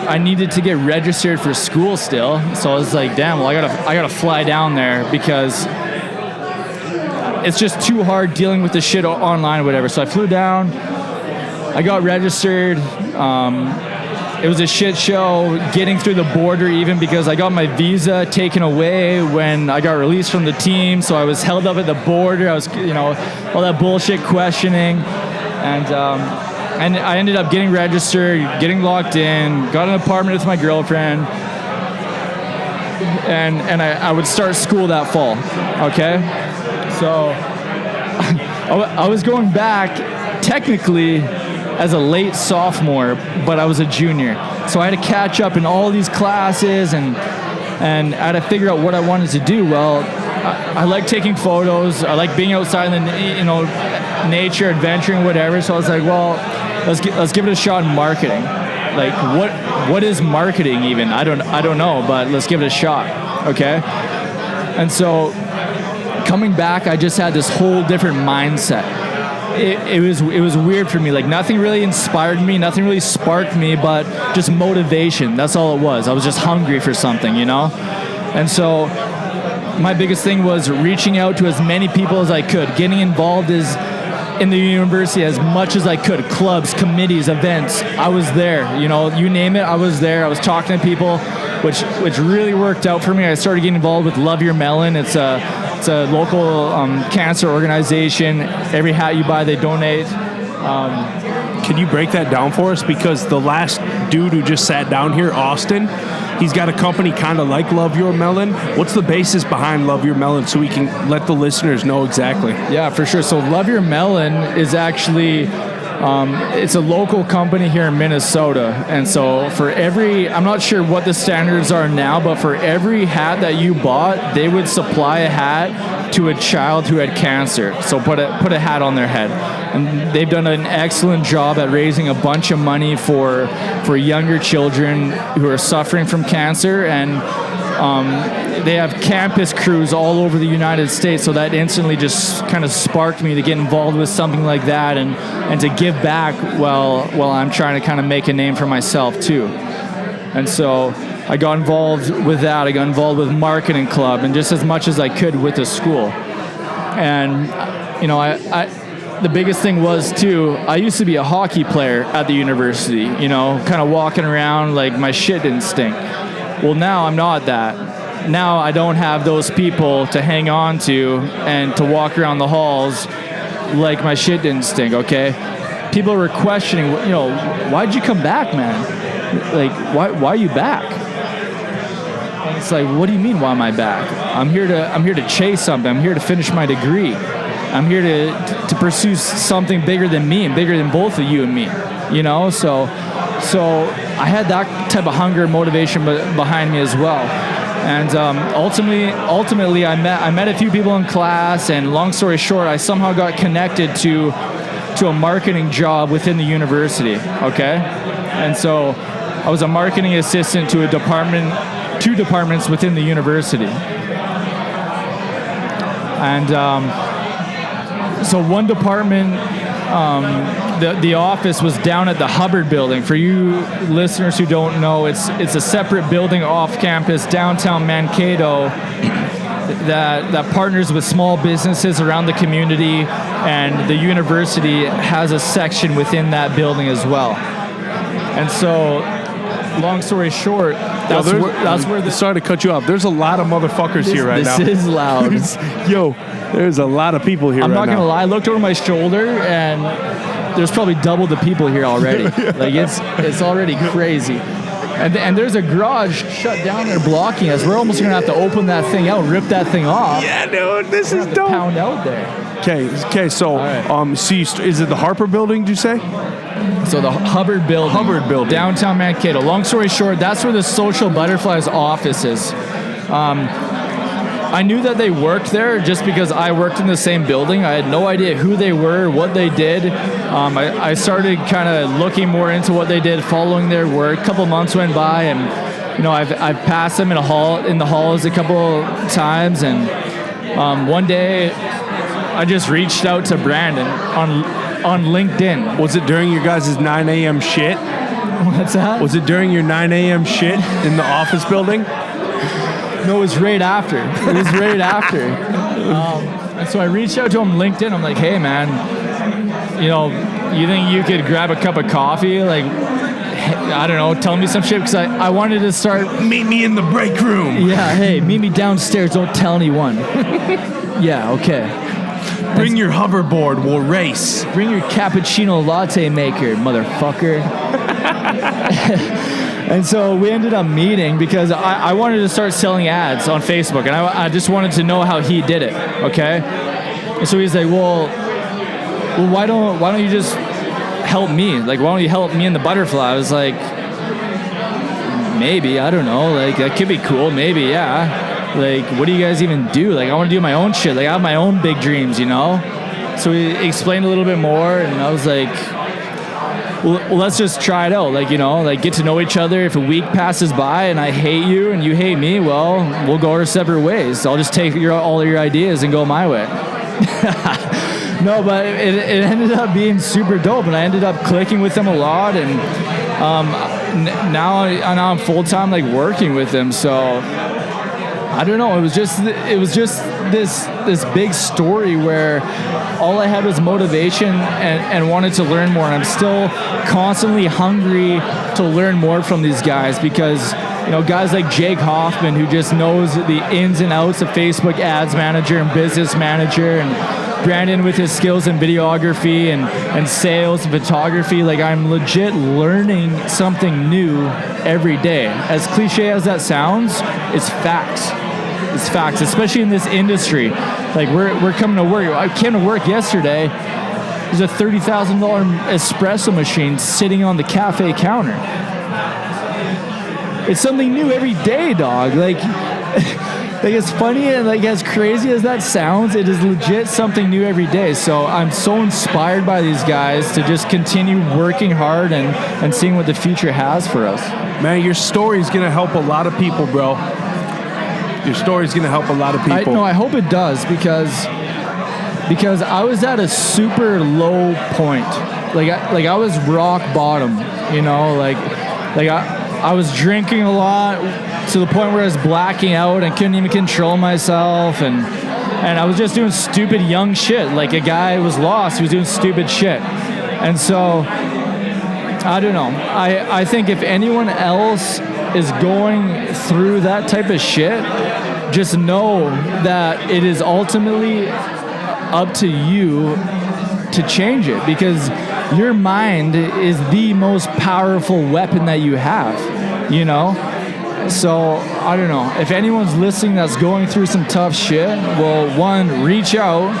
I needed to get registered for school still. So I was like, damn, well, I gotta fly down there because it's just too hard dealing with the shit online or whatever. So I flew down, I got registered. It was a shit show getting through the border even because I got my visa taken away when I got released from the team. So I was held up at the border. I was, all that bullshit questioning. And I ended up getting registered, getting locked in, got an apartment with my girlfriend, and I would start school that fall, okay? So I was going back technically as a late sophomore, but I was a junior. So I had to catch up in all these classes and I had to figure out what I wanted to do. Well, I like taking photos. I like being outside in the nature, adventuring, whatever. So I was like, well, let's give it a shot in marketing. Like what is marketing even? I don't know, but let's give it a shot. Okay? And so coming back, I just had this whole different mindset. It was weird for me. Like nothing really inspired me, nothing really sparked me, but just motivation. That's all it was. I was just hungry for something, And so my biggest thing was reaching out to as many people as I could, getting involved in the university as much as I could. Clubs, committees, events. I was there. You name it, I was there. I was talking to people, which really worked out for me. I started getting involved with Love Your Melon. It's a local cancer organization. Every hat you buy, they donate. Can you break that down for us? Because the last dude who just sat down here, Austin, he's got a company kind of like Love Your Melon. What's the basis behind Love Your Melon so we can let the listeners know exactly? Yeah, for sure. So Love Your Melon is actually, it's a local company here in Minnesota. And so for I'm not sure what the standards are now, but for every hat that you bought, they would supply a hat to a child who had cancer. So put a hat on their head. And they've done an excellent job at raising a bunch of money for younger children who are suffering from cancer. And they have campus crews all over the United States. So that instantly just kind of sparked me to get involved with something like that and to give back while I'm trying to kind of make a name for myself too. And so I got involved with that. I got involved with marketing club and just as much as I could with the school. And, the biggest thing was too, I used to be a hockey player at the university, kind of walking around like my shit didn't stink. Well, now I'm not that. Now I don't have those people to hang on to and to walk around the halls like my shit didn't stink, okay? People were questioning, you know, why'd you come back, man? Like, why are you back? And it's like, what do you mean, why am I back? I'm here to chase something. I'm here to finish my degree. I'm here to pursue something bigger than me and bigger than both of you and me, you know? So I had that type of hunger and motivation behind me as well. And ultimately, I met a few people in class, and long story short, I somehow got connected to a marketing job within the university, okay? And so I was a marketing assistant to two departments within the university. And so one department, the office was down at the Hubbard building. For you listeners who don't know, it's a separate building off campus, downtown Mankato, that partners with small businesses around the community, and the university has a section within that building as well. And so, long story short, that's where sorry to cut you off. There's a lot of motherfuckers here right now. This is loud. There's a lot of people here I'm right now. not gonna lie. I looked over my shoulder, and there's probably double the people here already. Like it's already crazy. And there's a garage shut down there blocking us. We're almost gonna have to open that thing out, rip that thing off. Yeah, dude, this is dope. dope. Pound out there. Okay. So, right. is it the Harper Building? Did you say? So the Hubbard building, downtown Mankato. Long story short, that's where the Social Butterflies office is. I knew that they worked there just because I worked in the same building. I had no idea who they were, what they did. I started kind of looking more into what they did, following their work. A couple months went by, and you know, I've passed them in the halls a couple times, and one day I just reached out to Brandon on LinkedIn. Was it during your guys' 9 a.m. shit? What's that? Was it during your 9 a.m. shit in the office building? No, it was right after. And so I reached out to him on LinkedIn. I'm like, hey, man, you know, you think you could grab a cup of coffee? Like, I don't know, tell me some shit, because I wanted to start. Meet me in the break room. Yeah, hey, meet me downstairs. Don't tell anyone. Yeah, okay. Bring your hoverboard. We'll race. Bring your cappuccino latte maker, motherfucker. And so we ended up meeting because I wanted to start selling ads on Facebook, and I just wanted to know how he did it, okay? And so he's like, well, why don't you just help me? Like, why don't you help me in the Butterfly? I was like, maybe, I don't know. Like, that could be cool. Maybe, yeah. Like, what do you guys even do? Like, I want to do my own shit. Like, I have my own big dreams, you know? So he explained a little bit more, and I was like, well, let's just try it out. Like, you know, like, get to know each other. If a week passes by and I hate you and you hate me, well, we'll go our separate ways. I'll just take all of your ideas and go my way. No, but it ended up being super dope, and I ended up clicking with them a lot, and now I'm full-time, like, working with them. So I don't know. It was just this big story where all I had was motivation and wanted to learn more. And I'm still constantly hungry to learn more from these guys, because, you know, guys like Jake Hoffman, who just knows the ins and outs of Facebook Ads Manager and Business Manager, and Brandon with his skills in videography and sales and photography. Like, I'm legit learning something new every day. As cliche as that sounds, it's facts. It's facts, especially in this industry. Like, we're coming to work. I came to work yesterday. There's a $30,000 espresso machine sitting on the cafe counter. It's something new every day, dog. Like, like, it's funny and, like, as crazy as that sounds, it is legit something new every day. So I'm so inspired by these guys to just continue working hard and seeing what the future has for us. Man, your story's gonna help a lot of people, bro. Your story's gonna help a lot of people. I hope it does, because I was at a super low point. Like I was rock bottom, you know, like I was drinking a lot to the point where I was blacking out and couldn't even control myself, and I was just doing stupid young shit. Like, a guy was lost, he was doing stupid shit. And so I don't know. I think if anyone else is going through that type of shit, just know that it is ultimately up to you to change it, because your mind is the most powerful weapon that you have, you know? So, I don't know. If anyone's listening that's going through some tough shit, well, one, reach out.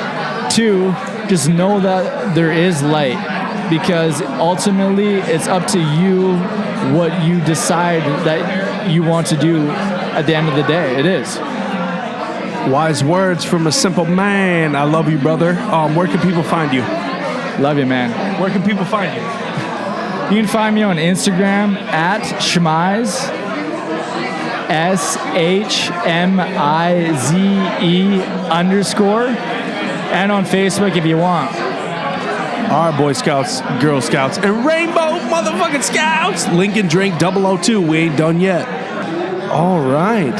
Two, just know that there is light, because ultimately it's up to you what you decide that you want to do at the end of the day. It is. Wise words from a simple man. I love you, brother. Where can people find you? Love you, man. Where can people find you? You can find me on Instagram at Shmize, SHMIZE_, and on Facebook if you want. All right, Boy Scouts, Girl Scouts, and Rainbow motherfucking Scouts. Lincoln Drink 002. We ain't done yet. All right,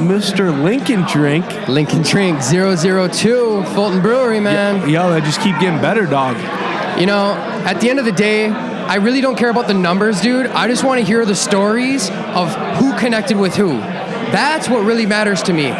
Mr. Lincoln Drink. Lincoln Drink 002, Fulton Brewery, man. Yo, they just keep getting better, dog. You know, at the end of the day, I really don't care about the numbers, dude. I just want to hear the stories of who connected with who. That's what really matters to me.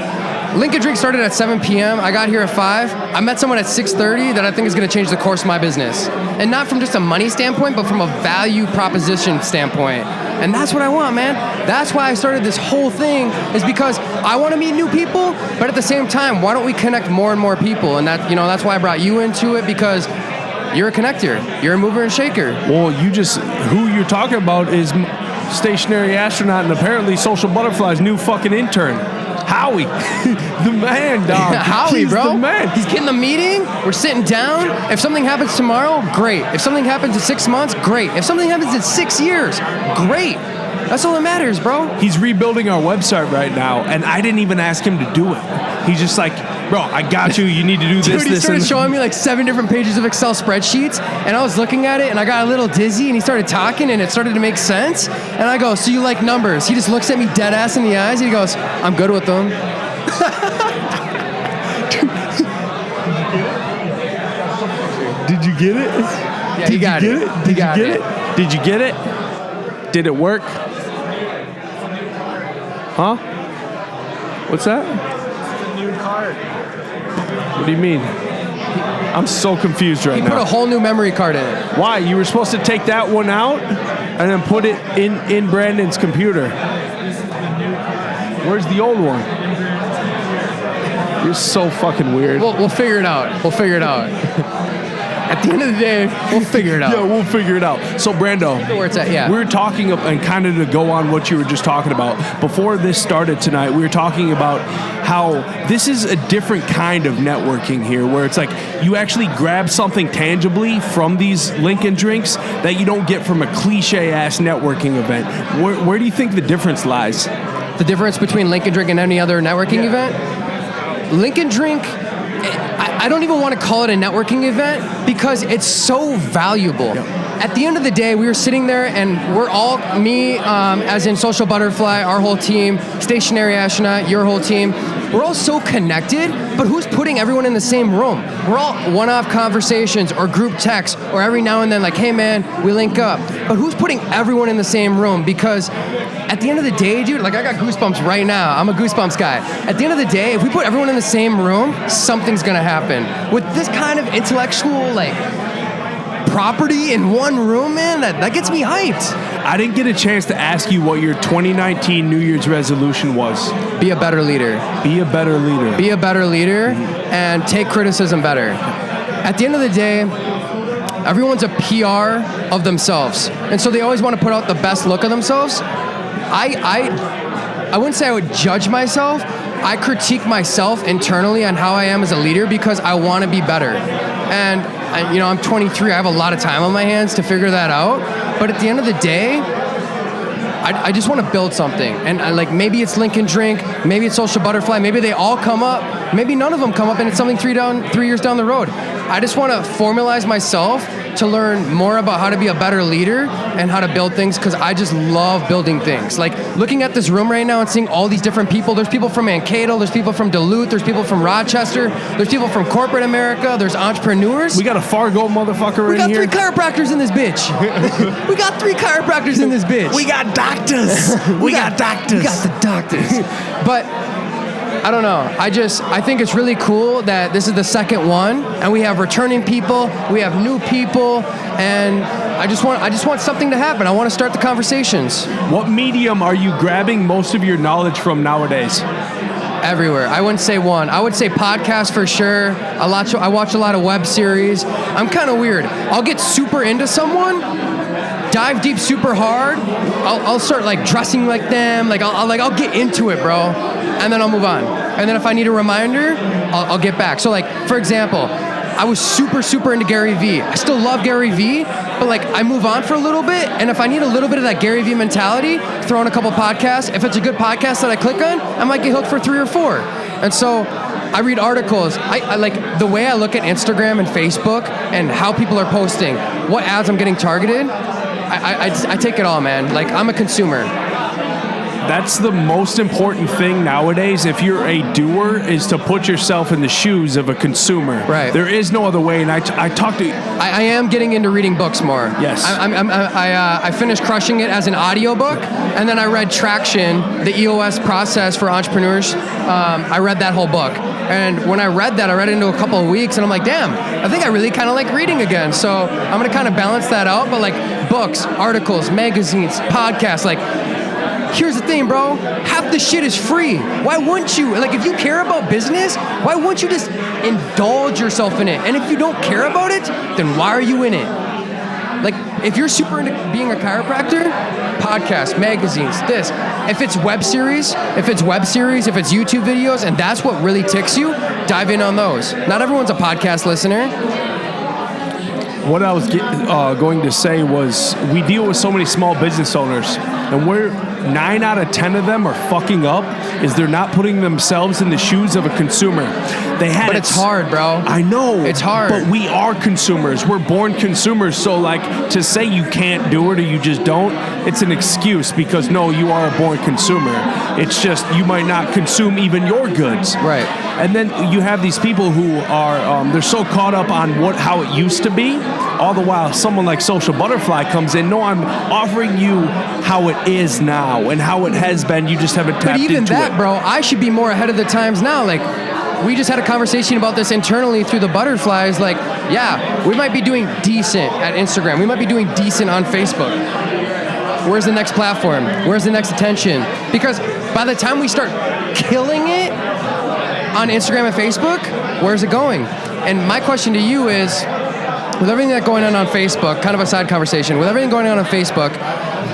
Lincoln Drink started at 7 p.m. I got here at 5. I met someone at 6:30 that I think is going to change the course of my business. And not from just a money standpoint, but from a value proposition standpoint. And that's what I want, man. That's why I started this whole thing, is because I want to meet new people, but at the same time, why don't we connect more and more people? And that, you know, that's why I brought you into it, because you're a connector. You're a mover and shaker. Well, who you're talking about is Stationary Astronaut and apparently Social Butterfly's new fucking intern. Howie, the man, dog. Howie, He's bro. the man. He's getting the meeting. We're sitting down. If something happens tomorrow, great. If something happens in 6 months, great. If something happens in 6 years, great. That's all that matters, bro. He's rebuilding our website right now, and I didn't even ask him to do it. He's just like, bro, I got you. You need to do this, Dude, he this, started and showing me like 7 different pages of Excel spreadsheets, and I was looking at it, and I got a little dizzy, and he started talking, and it started to make sense. And I go, so you like numbers? He just looks at me dead ass in the eyes, and he goes, I'm good with them. Did you get it? Yeah, he got it. Did you get it? Did you get it? Did it work? Huh? What's that? New card. What do you mean? I'm so confused right He now. put a whole new memory card in it. Why? You were supposed to take that one out and then put it in Brandon's computer. Where's the old one? You're so fucking weird. We'll figure it out. We'll figure it out. At the end of the day, we'll figure it out. Yeah, we'll figure it out. So, Brando, where it's at, yeah. We were talking, and kind of to go on what you were just talking about, before this started tonight, we were talking about how this is a different kind of networking here, where it's like you actually grab something tangibly from these Lincoln Drinks that you don't get from a cliche-ass networking event. Where do you think the difference lies? The difference between Lincoln Drink and any other networking event? Lincoln Drink, I don't even want to call it a networking event because it's so valuable. Yeah. At the end of the day, we were sitting there and we're all, me, as in Social Butterfly, our whole team, Stationary Astronaut, your whole team, we're all so connected, but who's putting everyone in the same room? We're all one-off conversations or group texts or every now and then like, hey man, we link up. But who's putting everyone in the same room? Because at the end of the day, dude, like I got goosebumps right now. I'm a goosebumps guy. At the end of the day, if we put everyone in the same room, something's gonna happen. With this kind of intellectual, like, property in one room, man, that gets me hyped. I didn't get a chance to ask you what your 2019 New Year's resolution was. Be a better leader. Be a better leader. Be a better leader and take criticism better. At the end of the day, everyone's a PR of themselves. And so they always want to put out the best look of themselves. I wouldn't say I would judge myself. I critique myself internally on how I am as a leader because I want to be better. And I'm 23. I have a lot of time on my hands to figure that out. But at the end of the day, I just want to build something. And like maybe it's Lincoln Drink, maybe it's Social Butterfly, maybe they all come up, maybe none of them come up, and it's something 3 years down the road. I just want to formalize myself to learn more about how to be a better leader and how to build things, because I just love building things. Like looking at this room right now and seeing all these different people. There's people from Mankato, there's people from Duluth, there's people from Rochester, there's people from corporate America, there's entrepreneurs. We got a Fargo motherfucker in here. We got 3 chiropractors in this bitch. We got 3 chiropractors in this bitch. We got doctors. We got doctors. We got the doctors. But I don't know. I think it's really cool that this is the second one, and we have returning people, we have new people, and I just want something to happen. I want to start the conversations. What medium are you grabbing most of your knowledge from nowadays? Everywhere. I wouldn't say one. I would say podcast for sure. I watch a lot of web series. I'm kind of weird. I'll get super into someone, dive deep super hard. I'll start like dressing like them. Like I'll get into it, bro, and then I'll move on. And then if I need a reminder, I'll get back. So like, for example, I was super into Gary Vee. I still love Gary Vee, but like I move on for a little bit, and if I need a little bit of that Gary Vee mentality, throw in a couple podcasts. If it's a good podcast that I click on, I might get hooked for 3 or 4. And so I read articles. I like the way I look at Instagram and Facebook and how people are posting, what ads I'm getting targeted. I take it all, man. Like I'm a consumer. That's the most important thing nowadays. If you're a doer, is to put yourself in the shoes of a consumer. Right. There is no other way. And I talk to. I am getting into reading books more. Yes. I finished Crushing It as an audiobook, and then I read Traction, the EOS process for entrepreneurs. I read that whole book. And when I read it into a couple of weeks, and I'm like, damn, I think I really kind of like reading again. So I'm going to kind of balance that out. But like books, articles, magazines, podcasts, like, here's the thing, bro. Half the shit is free. Why wouldn't you? Like, if you care about business, why wouldn't you just indulge yourself in it? And if you don't care about it, then why are you in it? Like, if you're super into being a chiropractor, podcasts, magazines, this. If it's web series, if it's YouTube videos, and that's what really ticks you, dive in on those. Not everyone's a podcast listener. What I was going to say was we deal with so many small business owners, and we're 9 out of 10 of them are fucking up is they're not putting themselves in the shoes of a consumer. But it's hard, bro. I know. It's hard. But we are consumers. We're born consumers. So like to say you can't do it or you just don't, it's an excuse because no, you are a born consumer. It's just you might not consume even your goods. Right. And then you have these people who are, they're so caught up on how it used to be, all the while someone like Social Butterfly comes in, no, I'm offering you how it is now and how it has been, you just haven't tapped into it. But even that, bro, I should be more ahead of the times now. Like, we just had a conversation about this internally through the Butterflies. Like, yeah, we might be doing decent at Instagram. We might be doing decent on Facebook. Where's the next platform? Where's the next attention? Because by the time we start killing it on Instagram and Facebook, where's it going? And my question to you is, with everything that's going on Facebook, kind of a side conversation, with everything going on Facebook,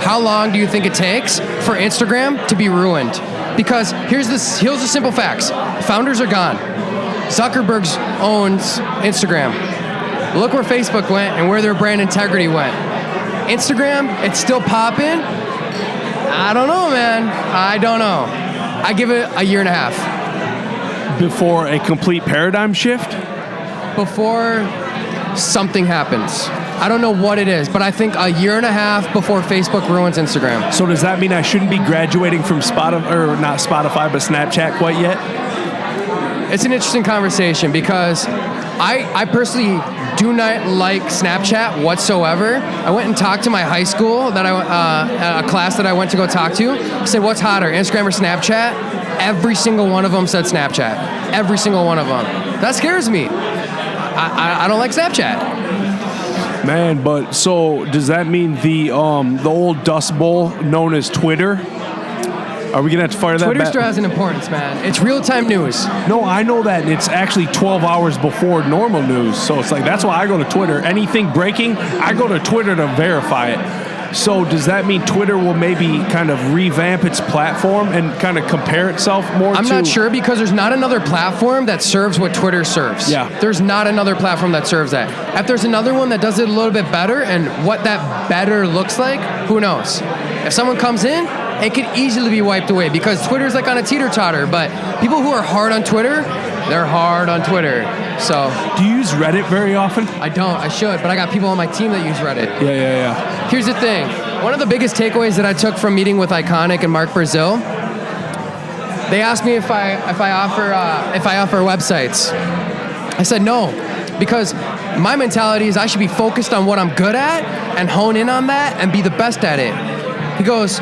how long do you think it takes for Instagram to be ruined? Because here's the simple facts. Founders are gone. Zuckerberg owns Instagram. Look where Facebook went and where their brand integrity went. Instagram, it's still popping. I don't know, man. I don't know. I give it a year and a half. Before a complete paradigm shift? Before something happens. I don't know what it is, but I think a year and a half before Facebook ruins Instagram. So does that mean I shouldn't be graduating from Spotify, or not Spotify, but Snapchat quite yet? It's an interesting conversation because I personally do not like Snapchat whatsoever. I went and talked to my high school, a class that I went to go talk to. I said, what's hotter, Instagram or Snapchat? Every single one of them said Snapchat. Every single one of them. That scares me. I don't like Snapchat. Man, but so does that mean the old Dust Bowl known as Twitter? Are we gonna have to fire that back? Twitter still has an importance, man. It's real-time news. No, I know that. It's actually 12 hours before normal news. So it's like, that's why I go to Twitter. Anything breaking, I go to Twitter to verify it. So does that mean Twitter will maybe kind of revamp its platform and kind of compare itself more I'm not sure because there's not another platform that serves what Twitter serves. Yeah. There's not another platform that serves that. If there's another one that does it a little bit better and what that better looks like, who knows? If someone comes in, it could easily be wiped away because Twitter's like on a teeter-totter, but people who are hard on Twitter, they're hard on Twitter. So, do you use Reddit very often? I don't. I should, but I got people on my team that use Reddit. Yeah. Here's the thing. One of the biggest takeaways that I took from meeting with Iconic and Mark Brazil, they asked me if I offer websites. I said no, because my mentality is I should be focused on what I'm good at and hone in on that and be the best at it. He goes,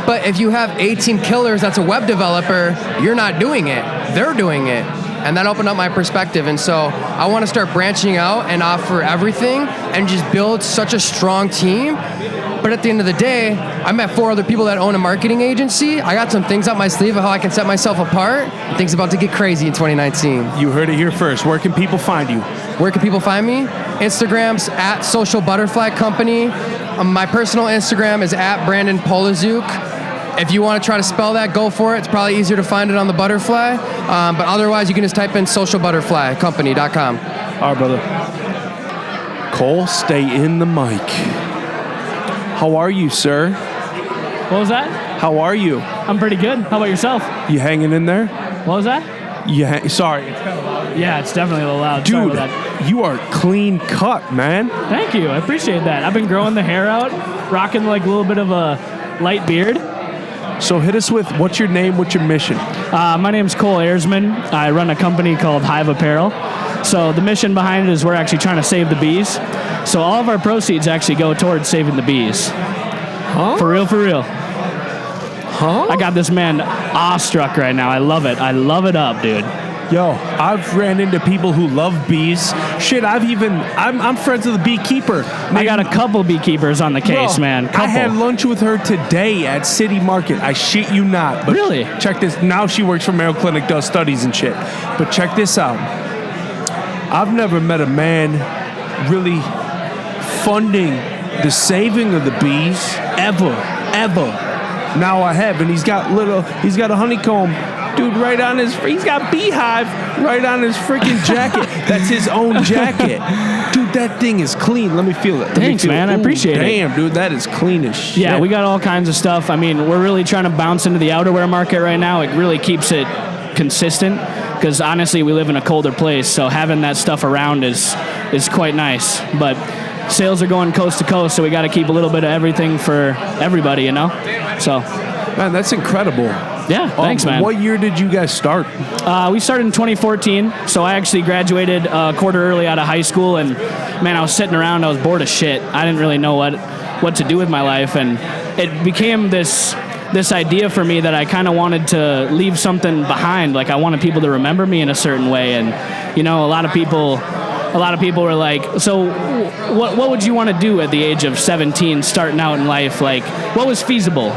but if you have 18 killers that's a web developer, you're not doing it. they're doing it. And that opened up my perspective. And so I want to start branching out and offer everything and just build such a strong team. But at the end of the day, I met 4 other people that own a marketing agency. I got some things up my sleeve of how I can set myself apart. And things about to get crazy in 2019. You heard it here first. Where can people find you? Where can people find me? Instagram's at Social Butterfly Company. My personal Instagram is at Brandon Polizuk. If you want to try to spell that, go for it. It's probably easier to find it on the butterfly. But otherwise, you can just type in socialbutterflycompany.com. All right, brother. Cole, stay in the mic. How are you, sir? What was that? How are you? I'm pretty good. How about yourself? You hanging in there? What was that? Sorry. Yeah, it's definitely a little loud. Sorry Dude, about that. you are clean cut, man. Thank you. I appreciate that. I've been growing the hair out, rocking like a little bit of a light beard. So hit us with, what's your name, what's your mission? My name's Cole Ayersman. I run a company called Hive Apparel. So the mission behind it is we're actually trying to save the bees. So all of our proceeds actually go towards saving the bees. Huh? For real, for real. Huh? I got this man awestruck right now. I love it. I love it up, dude. Yo, I've ran into people who love bees. Shit, I'm friends with a beekeeper. I got a couple beekeepers on the case, man. Couple. I had lunch with her today at City Market. I shit you not. But really? Check this. Now she works for Mayo Clinic, does studies and shit. But check this out. I've never met a man really funding the saving of the bees ever. Now I have, and he's got a honeycomb, dude, right on he's got beehive right on his freaking jacket. That's his own jacket. Dude, that thing is clean. Let me feel it. Thanks, man. I appreciate it. Damn, dude, that is clean as shit. Yeah, we got all kinds of stuff. I mean, we're really trying to bounce into the outerwear market right now. It really keeps it consistent because honestly, we live in a colder place, so having that stuff around is quite nice. But sales are going coast to coast, so we got to keep a little bit of everything for everybody, you know? So, man, that's incredible. Yeah, thanks, man. What year did you guys start? We started in 2014, so I actually graduated a quarter early out of high school, and man, I was sitting around, I was bored as shit. I didn't really know what to do with my life, and it became this idea for me that I kind of wanted to leave something behind. Like I wanted people to remember me in a certain way, and you know, a lot of people were like, so what would you want to do at the age of 17 starting out in life? Like, what was feasible?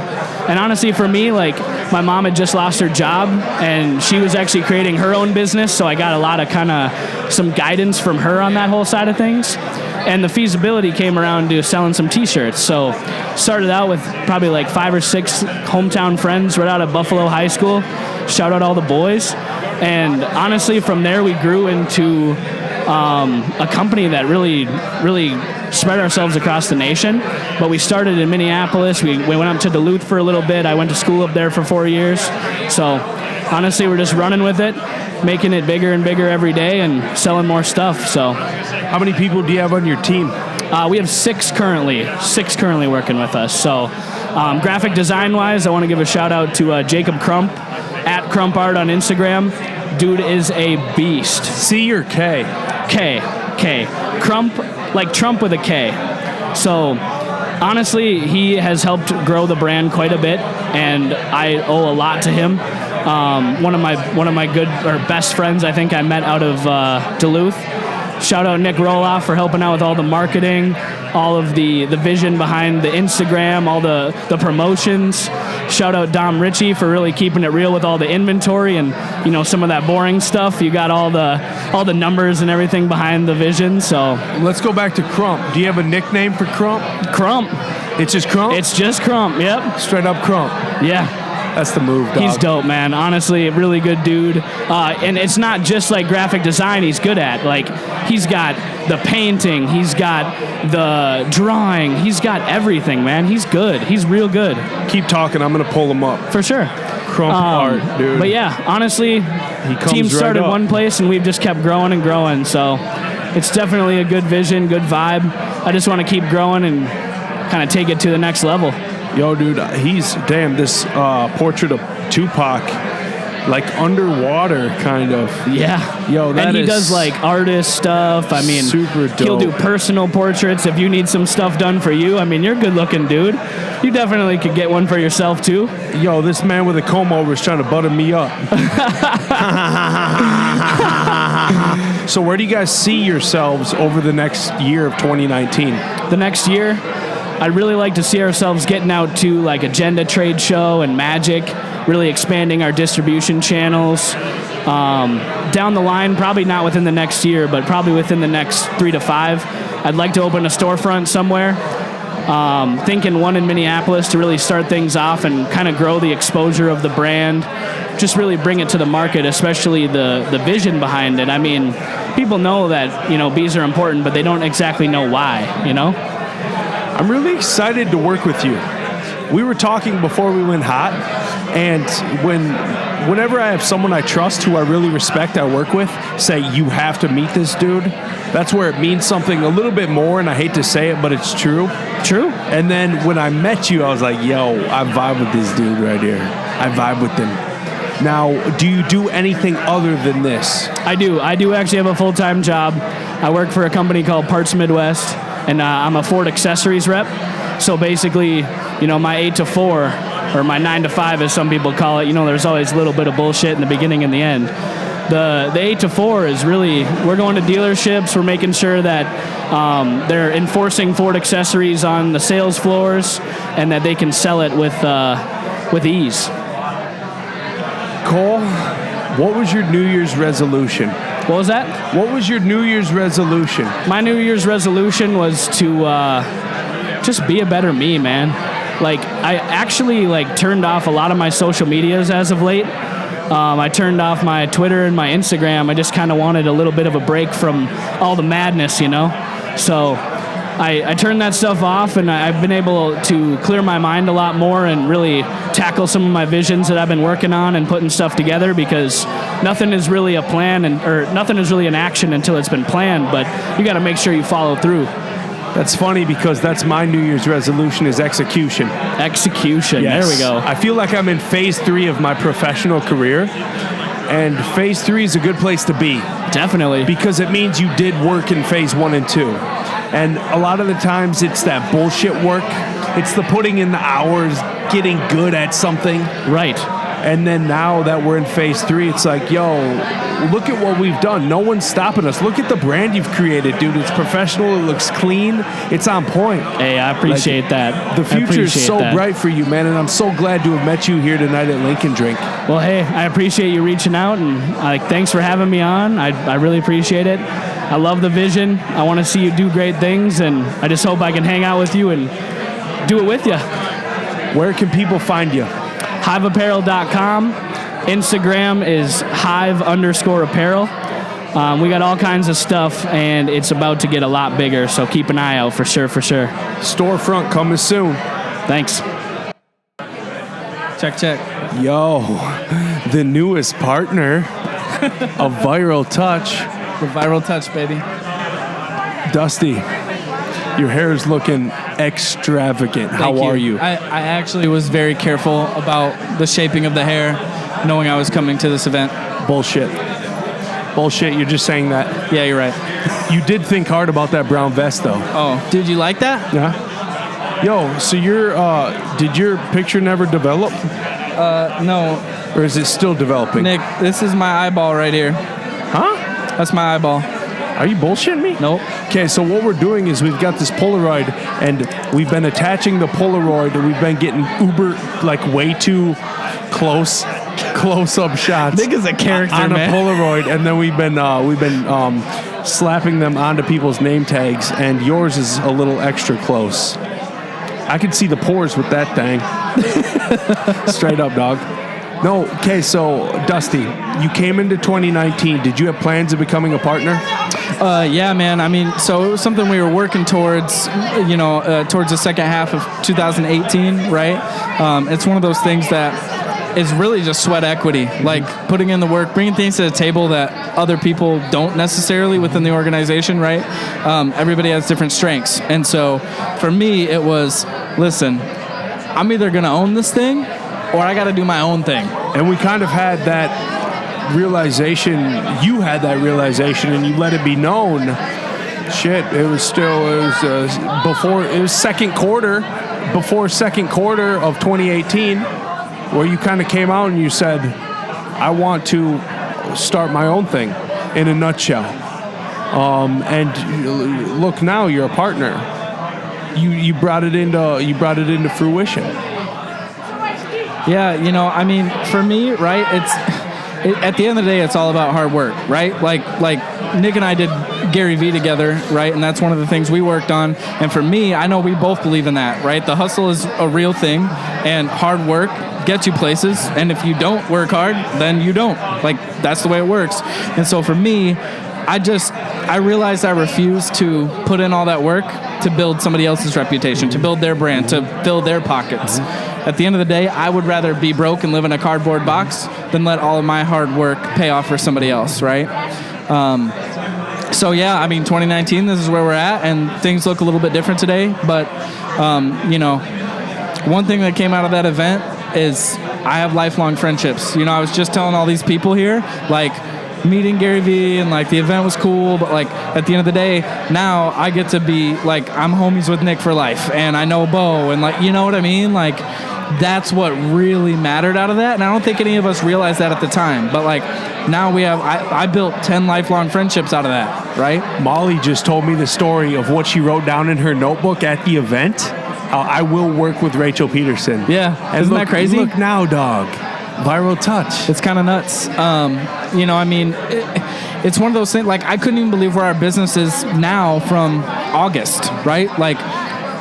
And honestly, for me, like, my mom had just lost her job, and she was actually creating her own business, so I got a lot of kind of some guidance from her on that whole side of things. And the feasibility came around to selling some T-shirts. So started out with probably like 5 or 6 hometown friends right out of Buffalo High School. Shout out all the boys. And honestly, from there, we grew into a company that really spread ourselves across the nation. But we started in Minneapolis. We went up to Duluth for a little bit. I went to school up there for 4 years. So honestly, we're just running with it, making it bigger and bigger every day and selling more stuff. So how many people do you have on your team? We have 6 currently working with us. So graphic design wise, I want to give a shout out to Jacob Crump at Crump Art on Instagram. Dude is a beast. C or K? K. Crump, like Trump with a K. So honestly, he has helped grow the brand quite a bit, and I owe a lot to him. One of my good or best friends, I think I met out of Duluth. Shout out Nick Roloff for helping out with all the marketing, all of the vision behind the Instagram, all the promotions. Shout out Dom Ritchie for really keeping it real with all the inventory and, you know, some of that boring stuff. You got all the numbers and everything behind the vision. So let's go back to Crump. Do you have a nickname for Crump? Crump. It's just Crump? It's just Crump, yep. Straight up Crump. Yeah. That's the move, dog. He's dope, man. Honestly, a really good dude. And it's not just like graphic design he's good at. Like, he's got the painting. He's got the drawing. He's got everything, man. He's good. He's real good. Keep talking. I'm going to pull him up. For sure. Crump Art, dude. But yeah, honestly, team started right one place, and we've just kept growing and growing. So it's definitely a good vision, good vibe. I just want to keep growing and kind of take it to the next level. Yo, dude, this portrait of Tupac like underwater kind of. Yeah. Yo, that and he is does like artist stuff. I mean, super he'll do dope. personal portraits if you need some stuff done for you. I mean, you're a good looking dude. You definitely could get one for yourself too. Yo, this man with a comb over is trying to butter me up. So where do you guys see yourselves over the next year of 2019? The next year, I'd really like to see ourselves getting out to like Agenda Trade Show and Magic, really expanding our distribution channels. Down the line, probably not within the next year, but probably within the next 3 to 5, I'd like to open a storefront somewhere. Thinking one in Minneapolis to really start things off and kind of grow the exposure of the brand. Just really bring it to the market, especially the vision behind it. I mean, people know that, bees are important, but they don't exactly know why, I'm really excited to work with you. We were talking before we went hot, and whenever I have someone I trust who I really respect, I work with, say, you have to meet this dude, that's where it means something a little bit more, and I hate to say it, but it's true. True. And then when I met you, I was like, yo, I vibe with this dude right here. I vibe with him. Now, do you do anything other than this? I do. I do actually have a full-time job. I work for a company called Parts Midwest, and I'm a Ford accessories rep. So basically, my 8 to 4, or my 9 to 5, as some people call it, there's always a little bit of bullshit in the beginning and the end. The 8 to 4 is really, we're going to dealerships, we're making sure that they're enforcing Ford accessories on the sales floors and that they can sell it with ease. Cole, what was your New Year's resolution? What was that? What was your New Year's resolution? My New Year's resolution was to just be a better me, man. Like, I actually turned off a lot of my social medias as of late. I turned off my Twitter and my Instagram. I just kind of wanted a little bit of a break from all the madness, So I turned that stuff off, and I've been able to clear my mind a lot more and really tackle some of my visions that I've been working on and putting stuff together, because nothing is really a plan or nothing is really an action until it's been planned, but you got to make sure you follow through. That's funny because that's my New Year's resolution is execution. Execution. Yes. There we go. I feel like I'm in phase 3 of my professional career, and phase 3 is a good place to be. Definitely. Because it means you did work in phase 1 and 2. And a lot of the times it's that bullshit work. It's the putting in the hours, getting good at something. Right. And then now that we're in phase 3, it's like, yo, look at what we've done. No one's stopping us. Look at the brand you've created, dude. It's professional. It looks clean. It's on point. Hey, I appreciate that. The future is so bright for you, man. And I'm so glad to have met you here tonight at Lincoln Drink. Well, hey, I appreciate you reaching out, and thanks for having me on. I really appreciate it. I love the vision. I want to see you do great things, and I just hope I can hang out with you and do it with you. Where can people find you? HiveApparel.com. Instagram is Hive_apparel. We got all kinds of stuff, and it's about to get a lot bigger, so keep an eye out for sure. Storefront coming soon. Thanks. Check. Yo, the newest partner of Viral Touch. The Viral Touch, baby. Dusty, your hair is looking extravagant. How are you? I actually was very careful about the shaping of the hair, knowing I was coming to this event. Bullshit, you're just saying that. Yeah, you're right. You did think hard about that brown vest, though. Oh, did you like that? Yeah. Yo, so did your picture never develop? No. Or is it still developing? Nick, this is my eyeball right here. Huh? That's my eyeball. Are you bullshitting me? Nope. Okay, so what we're doing is we've got this Polaroid, and we've been attaching the Polaroid, and we've been getting way too close-up shots. Nick is a character, on man. a Polaroid, and then we've been slapping them onto people's name tags, and yours is a little extra close. I could see the pores with that thing. Straight up, dog. No, okay, so Dusty, you came into 2019. Did you have plans of becoming a partner? Yeah, man. I mean, so it was something we were working towards, towards the second half of 2018, right? It's one of those things that is really just sweat equity, like putting in the work, bringing things to the table that other people don't necessarily within the organization, right? Everybody has different strengths. And so for me, it was, listen, I'm either going to own this thing or I got to do my own thing. And we kind of had that realization. You had that realization, and you let it be known. Shit, it was second quarter, before second quarter of 2018, where you kind of came out and you said, I want to start my own thing, in a nutshell. And look, now you're a partner. You brought it into fruition. Yeah, I mean, for me, right, at the end of the day, it's all about hard work, right? Like Nick and I did Gary Vee together, right? And that's one of the things we worked on. And for me, I know we both believe in that, right? The hustle is a real thing, and hard work gets you places. And if you don't work hard, then you don't. Like, that's the way it works. And so for me, I realized I refused to put in all that work to build somebody else's reputation, to build their brand, to fill their pockets. At the end of the day, I would rather be broke and live in a cardboard box than let all of my hard work pay off for somebody else, right? So yeah, I mean, 2019, this is where we're at, and things look a little bit different today. But, one thing that came out of that event is I have lifelong friendships. I was just telling all these people here, like, meeting Gary Vee and like the event was cool, but like at the end of the day, now I get to be like, I'm homies with Nick for life, and I know Bo, and like, you know what I mean? Like, that's what really mattered out of that. And I don't think any of us realized that at the time, but like now I built 10 lifelong friendships out of that, right? Molly just told me the story of what she wrote down in her notebook at the event. I will work with Rachel Peterson. Yeah, and isn't that crazy? Look now, dog. Viral touch. It's kind of nuts. I mean, it's one of those things, like, I couldn't even believe where our business is now from August, right? Like,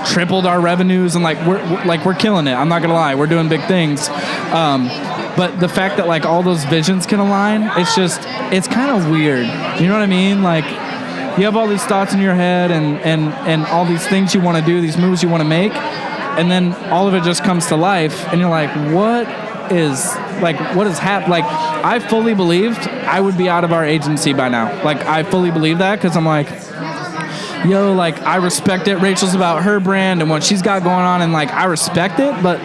tripled our revenues, and like we're killing it. I'm not gonna lie, we're doing big things. But the fact that like all those visions can align, it's kind of weird. You know what I mean? Like, you have all these thoughts in your head and all these things you want to do, these moves you want to make, and then all of it just comes to life, and you're like, what is happening? Like, I fully believed I would be out of our agency by now. Like, I fully believe that, because I'm like, yo, like, I respect it. Rachel's about her brand and what she's got going on, and like, I respect it, but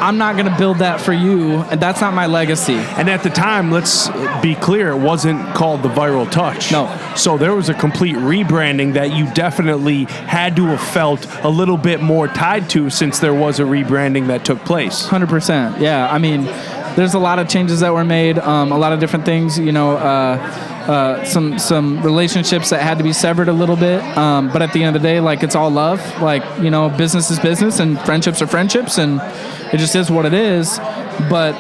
I'm not going to build that for you, and that's not my legacy. And at the time, let's be clear, it wasn't called the Viral Touch. No. So there was a complete rebranding that you definitely had to have felt a little bit more tied to, since there was a rebranding that took place. 100%. Yeah. I mean, there's a lot of changes that were made, a lot of different things, some relationships that had to be severed a little bit. But at the end of the day, like, it's all love. Like, business is business, and friendships are friendships, and it just is what it is. But,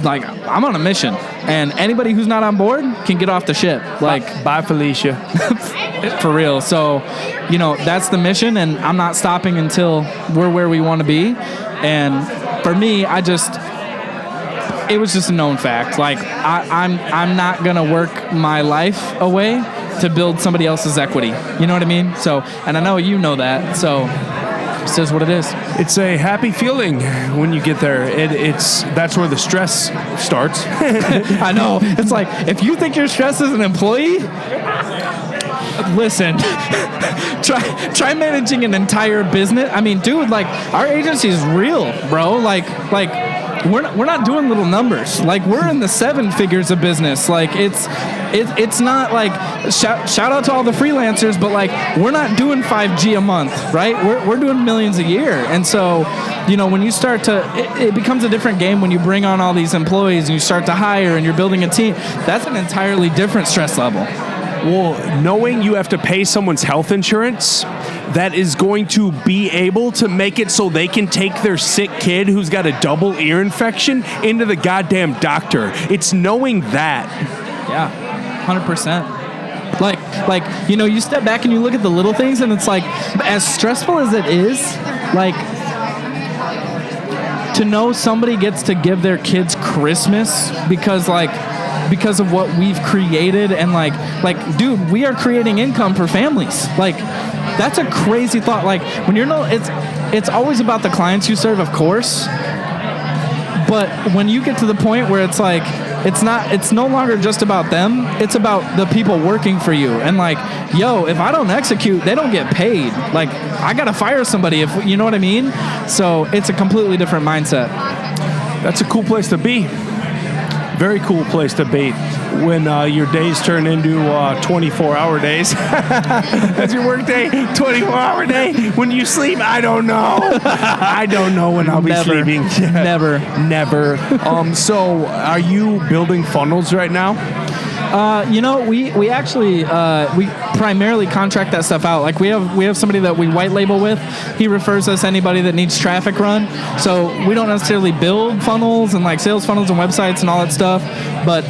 like, I'm on a mission, and anybody who's not on board can get off the ship. Like, bye, Felicia. For real. So, that's the mission, and I'm not stopping until we're where we want to be. And for me, it was just a known fact. Like, I'm not gonna work my life away to build somebody else's equity. You know what I mean? So, and I know you know that. So, it is what it is. It's a happy feeling when you get there. That's where the stress starts. I know. It's like, if you think you're stressed as an employee, listen. try managing an entire business. I mean, dude, like, our agency is real, bro. Like. We're not doing little numbers. Like, we're in the 7 figures of business. Like, it's not like, shout out to all the freelancers, but like, we're not doing 5G a month, right? We're doing millions a year. And so, when you start to, it becomes a different game when you bring on all these employees and you start to hire and you're building a team. That's an entirely different stress level. Well, knowing you have to pay someone's health insurance that is going to be able to make it so they can take their sick kid who's got a double ear infection into the goddamn doctor. It's knowing that. Yeah, 100%. Like, you step back and you look at the little things, and it's like, as stressful as it is, like, to know somebody gets to give their kids Christmas because of what we've created, and like, dude, we are creating income for families. Like, that's a crazy thought. Like, when it's always about the clients you serve, of course, but when you get to the point where it's like, it's no longer just about them, it's about the people working for you. And like, yo, if I don't execute, they don't get paid. Like, I gotta fire somebody, if you know what I mean. So it's a completely different mindset. That's a cool place to be. Very cool place to be when your days turn into 24-hour days. That's your work day, 24-hour day. When you sleep, I don't know. I don't know when I'll be sleeping. Never. So are you building funnels right now? We actually we primarily contract that stuff out. Like we have somebody that we white label with. He refers us anybody that needs traffic run. So we don't necessarily build funnels and like sales funnels and websites and all that stuff, but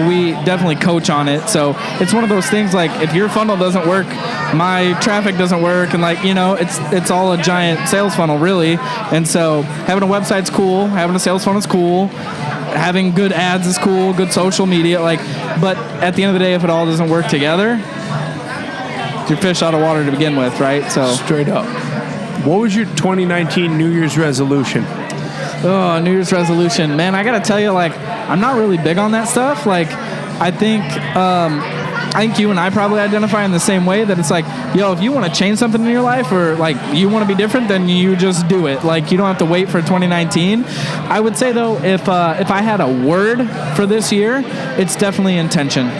we definitely coach on it. So it's one of those things like if your funnel doesn't work, my traffic doesn't work, and it's all a giant sales funnel really. And so having a website's cool, having a sales funnel is cool. Having good ads is cool, good social media, but at the end of the day, if it all doesn't work together, you're fish out of water to begin with, right? So straight up. What was your 2019 New Year's resolution? Oh, New Year's resolution, man! I gotta tell you, I'm not really big on that stuff. I think you and I probably identify in the same way that it's like, if you want to change something in your life or you want to be different, then you just do it. You don't have to wait for 2019. I would say though, if I had a word for this year, it's definitely intention.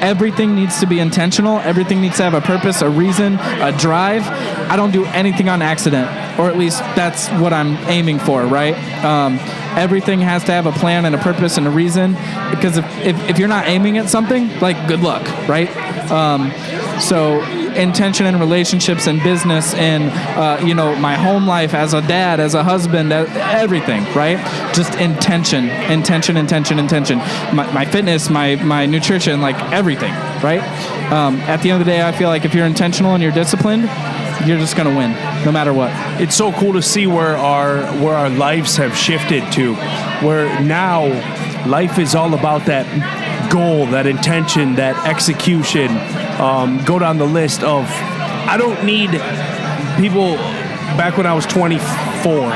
Everything needs to be intentional. Everything needs to have a purpose, a reason, a drive. I don't do anything on accident, or at least that's what I'm aiming for, right? Everything has to have a plan and a purpose and a reason, because if you're not aiming at something, good luck, right? So intention in relationships and business and, my home life as a dad, as a husband, everything, right? Just intention. My fitness, my nutrition, everything, right? At the end of the day, I feel like if you're intentional and you're disciplined, you're just going to win no matter what. It's so cool to see where our lives have shifted to, where now life is all about that goal, that intention, that execution. Go down the list of, I don't need people back when I was 24.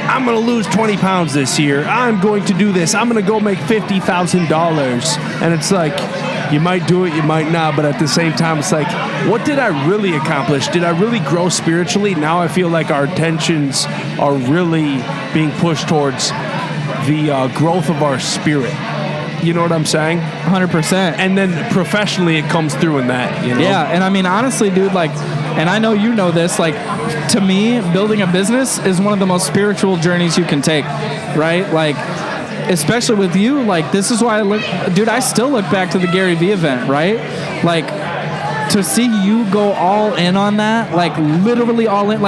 I'm going to lose 20 pounds this year. I'm going to do this. I'm going to go make $50,000. And it's like, you might do it, you might not, but at the same time, it's like, what did I really accomplish? Did I really grow spiritually? Now I feel like our attentions are really being pushed towards the growth of our spirit. You know what I'm saying? 100%. And then professionally, it comes through in that. Yeah, and I mean, honestly, dude, and I know you know this, to me, building a business is one of the most spiritual journeys you can take, right? Especially with you, this is why I still look back to the Gary Vee event, right? To see you go all in on that, literally all in,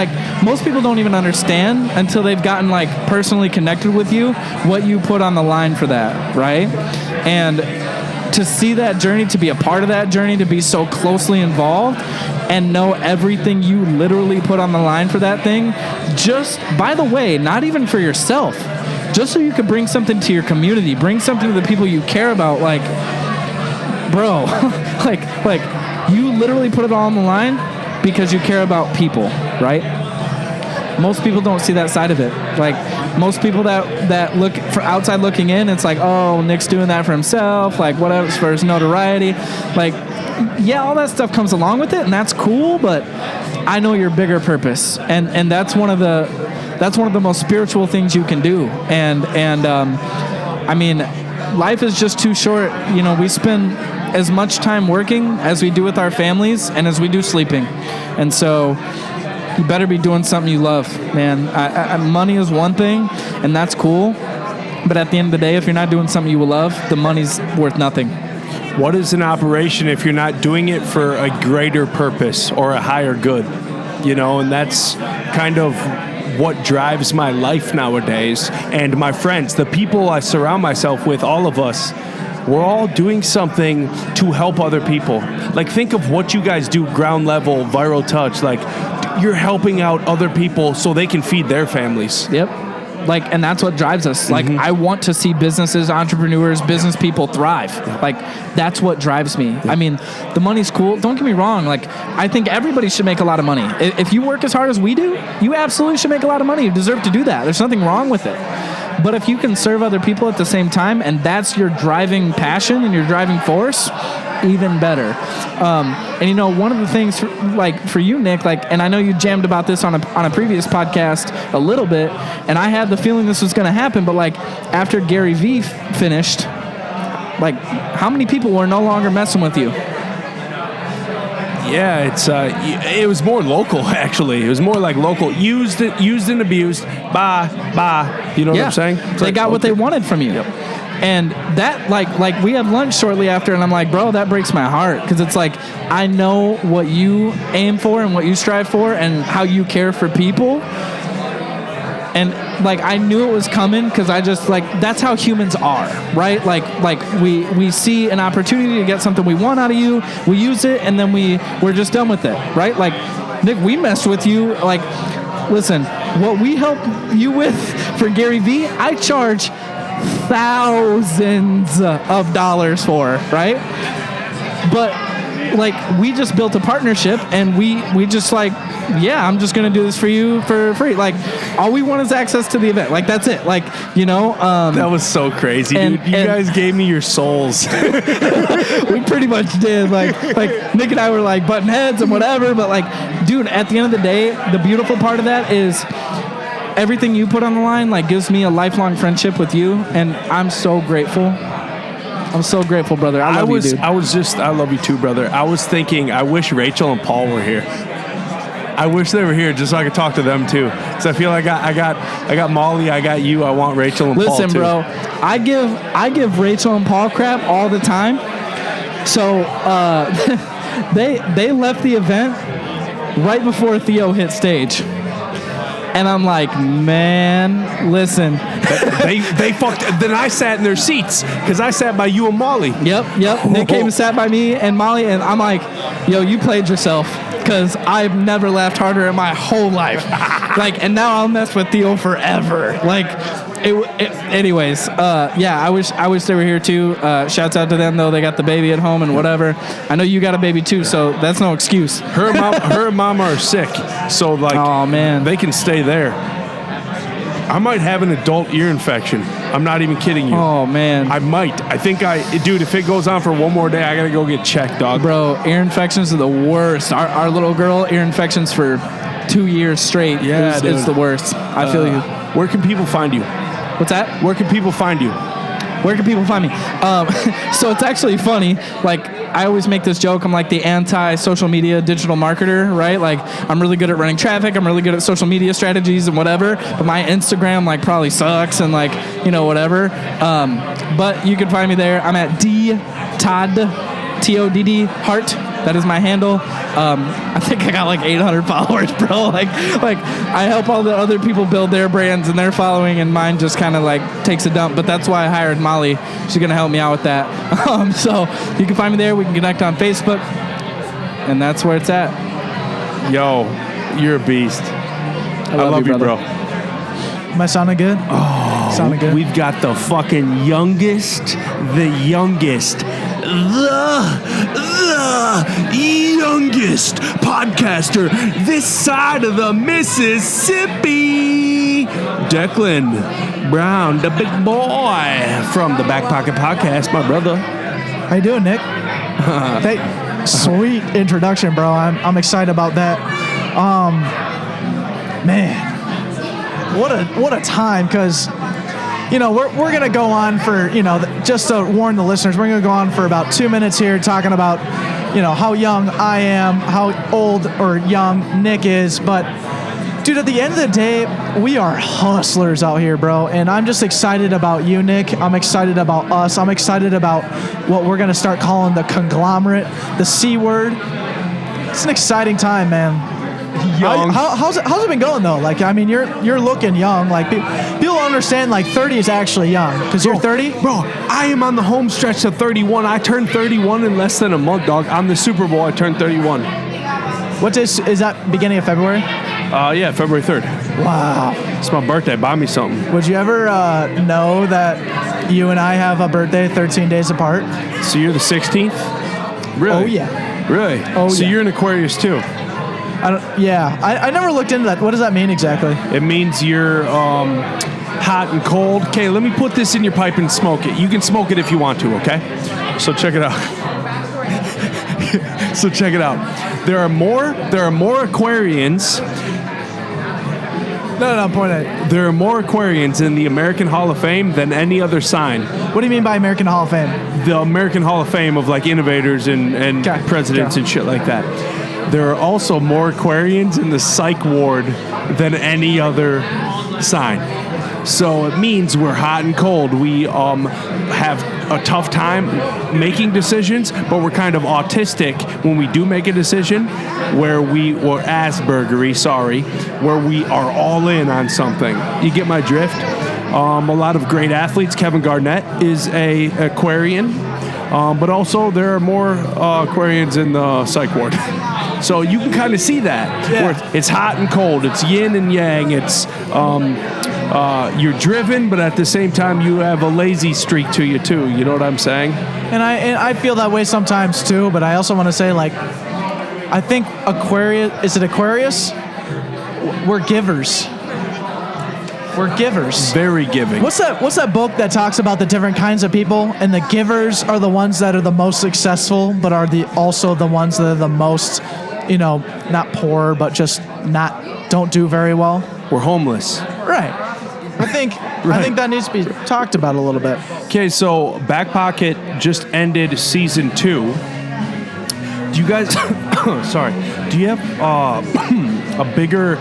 most people don't even understand until they've gotten personally connected with you what you put on the line for that, right? And to see that journey, to be a part of that journey, to be so closely involved and know everything you literally put on the line for that thing, just, by the way, not even for yourself, just so you could bring something to your community, bring something to the people you care about, bro, you literally put it all on the line because you care about people, right? Most people don't see that side of it. Most people that look for outside looking in, it's oh, Nick's doing that for himself, whatever, for his notoriety. Yeah, all that stuff comes along with it, and that's cool, but I know your bigger purpose, and that's one of the most spiritual things you can do. And I mean, life is just too short. We spend as much time working as we do with our families and as we do sleeping. And so you better be doing something you love, man. Money is one thing, and that's cool. But at the end of the day, if you're not doing something you love, the money's worth nothing. What is an operation if you're not doing it for a greater purpose or a higher good? And that's kind of what drives my life nowadays. And my friends, the people I surround myself with, all of us, we're all doing something to help other people. Think of what you guys do, ground level, viral touch. You're helping out other people so they can feed their families. Yep. And that's what drives us. I want to see businesses, entrepreneurs, business people thrive. That's what drives me. I mean, the money's cool. Don't get me wrong. I think everybody should make a lot of money. If you work as hard as we do, you absolutely should make a lot of money. You deserve to do that. There's nothing wrong with it. But if you can serve other people at the same time, and that's your driving passion and your driving force, even better. And you know, one of the things for you, Nick, and I know you jammed about this on a previous podcast a little bit, and I had the feeling this was going to happen, but after Gary Vee finished, how many people were no longer messing with you? Yeah, it was more local, actually. It was more like local. Used and abused. Bye. You know what I'm saying? They got what they wanted from you. Yep. And that, we had lunch shortly after, and I'm like, bro, that breaks my heart. Because it's I know what you aim for and what you strive for and how you care for people. And, I knew it was coming because I just, that's how humans are, right? We see an opportunity to get something we want out of you, we use it, and then we're just done with it, right? Nick, we messed with you. Listen, what we help you with for Gary Vee, I charge thousands of dollars for, right? But, we just built a partnership, and we just, I'm just going to do this for you for free. All we want is access to the event. That's it. That was so crazy, dude. You guys gave me your souls. We pretty much did. Nick and I were butting heads and whatever. But dude, at the end of the day, the beautiful part of that is everything you put on the line, gives me a lifelong friendship with you. And I'm so grateful. I'm so grateful, brother. I love you, dude. I love you too, brother. I was thinking, I wish Rachel and Paul were here. I wish they were here just so I could talk to them too. Because I feel I got Molly, I got you, I want Rachel and Paul too. Listen, bro, I give Rachel and Paul crap all the time. So they left the event right before Theo hit stage. And I'm like, man, listen. They fucked. Then I sat in their seats because I sat by you and Molly. Yep. Nick came and sat by me and Molly, and I'm like, yo, you played yourself because I've never laughed harder in my whole life. And now I'll mess with Theo forever. Anyways, I wish they were here too. Shouts out to them though. They got the baby at home and whatever. I know you got a baby too, so that's no excuse. Her and mama are sick, so oh man, they can stay there. I might have an adult ear infection. I'm not even kidding you. Oh man, I might. I think dude. If it goes on for one more day, I gotta go get checked, dog. Bro, ear infections are the worst. Our little girl, ear infections for 2 years straight. Yeah, it's the worst. I feel you. Where can people find you? What's that? Where can people find you? Where can people find me? So it's actually funny. I always make this joke. I'm the anti-social media digital marketer, right? I'm really good at running traffic. I'm really good at social media strategies and whatever. But my Instagram, probably sucks and, whatever. But you can find me there. I'm at DTodd, T-O-D-D, Hart. That is my handle. I think I got 800 followers, bro. I help all the other people build their brands and their following, and mine just kind of takes a dump. But that's why I hired Molly. She's gonna help me out with that. So you can find me there. We can connect on Facebook, and that's where it's at. Yo, you're a beast. I love you, bro. Am I sounding good? Oh, sounding good. We've got the fucking youngest, the youngest podcaster this side of the Mississippi. Declan Brown, the big boy from the Back Pocket Podcast, my brother. How you doing, Nick? Sweet introduction, bro. I'm excited about that. Man, what a time, because we're gonna go on for just to warn the listeners, we're gonna go on for about 2 minutes here talking about how young I am, how old or young Nick is, but dude, at the end of the day, we are hustlers out here, bro, and I'm just excited about you, Nick. I'm excited about us. I'm excited about what we're gonna start calling the conglomerate, the C word. It's an exciting time, man. How's it been going though? You're looking young. People understand 30 is actually young because you're 30. Bro, I am on the home stretch to 31. I turned 31 in less than a month, dog. On the Super Bowl, I turned 31. What is that? Beginning of February? Yeah, February 3rd. Wow. It's my birthday. Buy me something. Would you ever know that you and I have a birthday 13 days apart? So you're the 16th? Really? Oh yeah. Really? Oh so yeah. You're an Aquarius too. I never looked into that. What does that mean exactly? It means you're hot and cold. Okay, let me put this in your pipe and smoke it. You can smoke it if you want to, okay? So check it out. So check it out. There are more Aquarians. No, point at. There are more Aquarians in the American Hall of Fame than any other sign. What do you mean by American Hall of Fame? The American Hall of Fame of like innovators and presidents and shit like that. There are also more Aquarians in the psych ward than any other sign. So it means we're hot and cold. We have a tough time making decisions, but we're kind of autistic when we do make a decision where or Aspergery, where we are all in on something. You get my drift? A lot of great athletes. Kevin Garnett is a Aquarian, but also there are more Aquarians in the psych ward. So you can kind of see that. Yeah. Where it's hot and cold. It's yin and yang. It's you're driven, but at the same time you have a lazy streak to you too. You know what I'm saying? And I feel that way sometimes too. But I also want to say, like, I think Aquarius. Is it Aquarius? We're givers. We're givers. Very giving. What's that book that talks about the different kinds of people? And the givers are the ones that are the most successful, but are also the ones that are the most, not poor, but just don't do very well. We're homeless. Right. I think that needs to be talked about a little bit. Okay, so Back Pocket just ended season 2. Do you guys? Sorry. Do you have a bigger?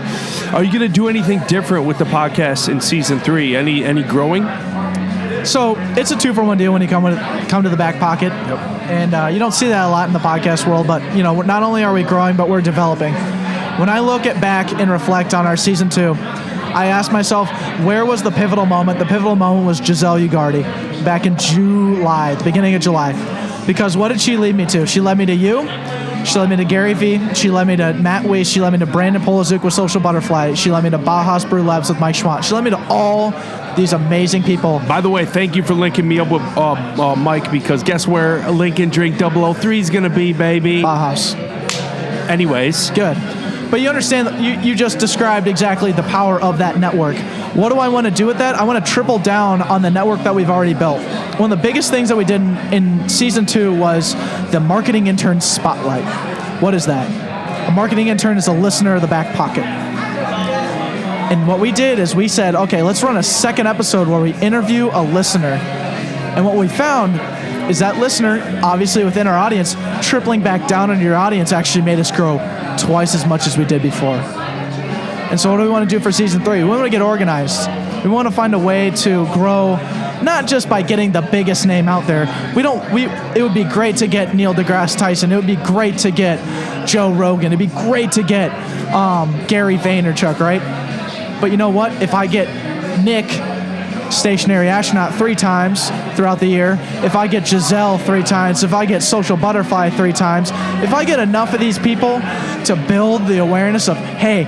Are you gonna do anything different with the podcast in season 3? Any growing? So it's a 2-for-1 deal when you come to the Back Pocket. Yep. And you don't see that a lot in the podcast world, but not only are we growing, but we're developing. When I look back and reflect on our season 2, I ask myself, where was the pivotal moment? The pivotal moment was Giselle Ugardi back in July, the beginning of July. Because what did she lead me to? She led me to you. She led me to Gary Vee. She led me to Matt Weiss. She led me to Brandon Polizuk with Social Butterfly. She led me to Bajas Brew Labs with Mike Schwant. She led me to all these amazing people. By the way, thank you for linking me up with Mike, because guess where Lincoln Drink 003 is going to be, baby? Bajas. Anyways. Good. But you understand, you just described exactly the power of that network. What do I want to do with that? I want to triple down on the network that we've already built. One of the biggest things that we did in season 2 was the Marketing Intern Spotlight. What is that? A marketing intern is a listener of the Back Pocket. And what we did is we said, okay, let's run a second episode where we interview a listener. And what we found is that listener, obviously within our audience, tripling back down on your audience actually made us grow twice as much as we did before. And so what do we want to do for season 3? We want to get organized. We want to find a way to grow, not just by getting the biggest name out there. It would be great to get Neil deGrasse Tyson. It would be great to get Joe Rogan. It'd be great to get Gary Vaynerchuk, right? But you know what? If I get Nick, Stationary Astronaut, 3 times throughout the year, if I get Giselle 3 times, if I get Social Butterfly 3 times, if I get enough of these people to build the awareness of, hey,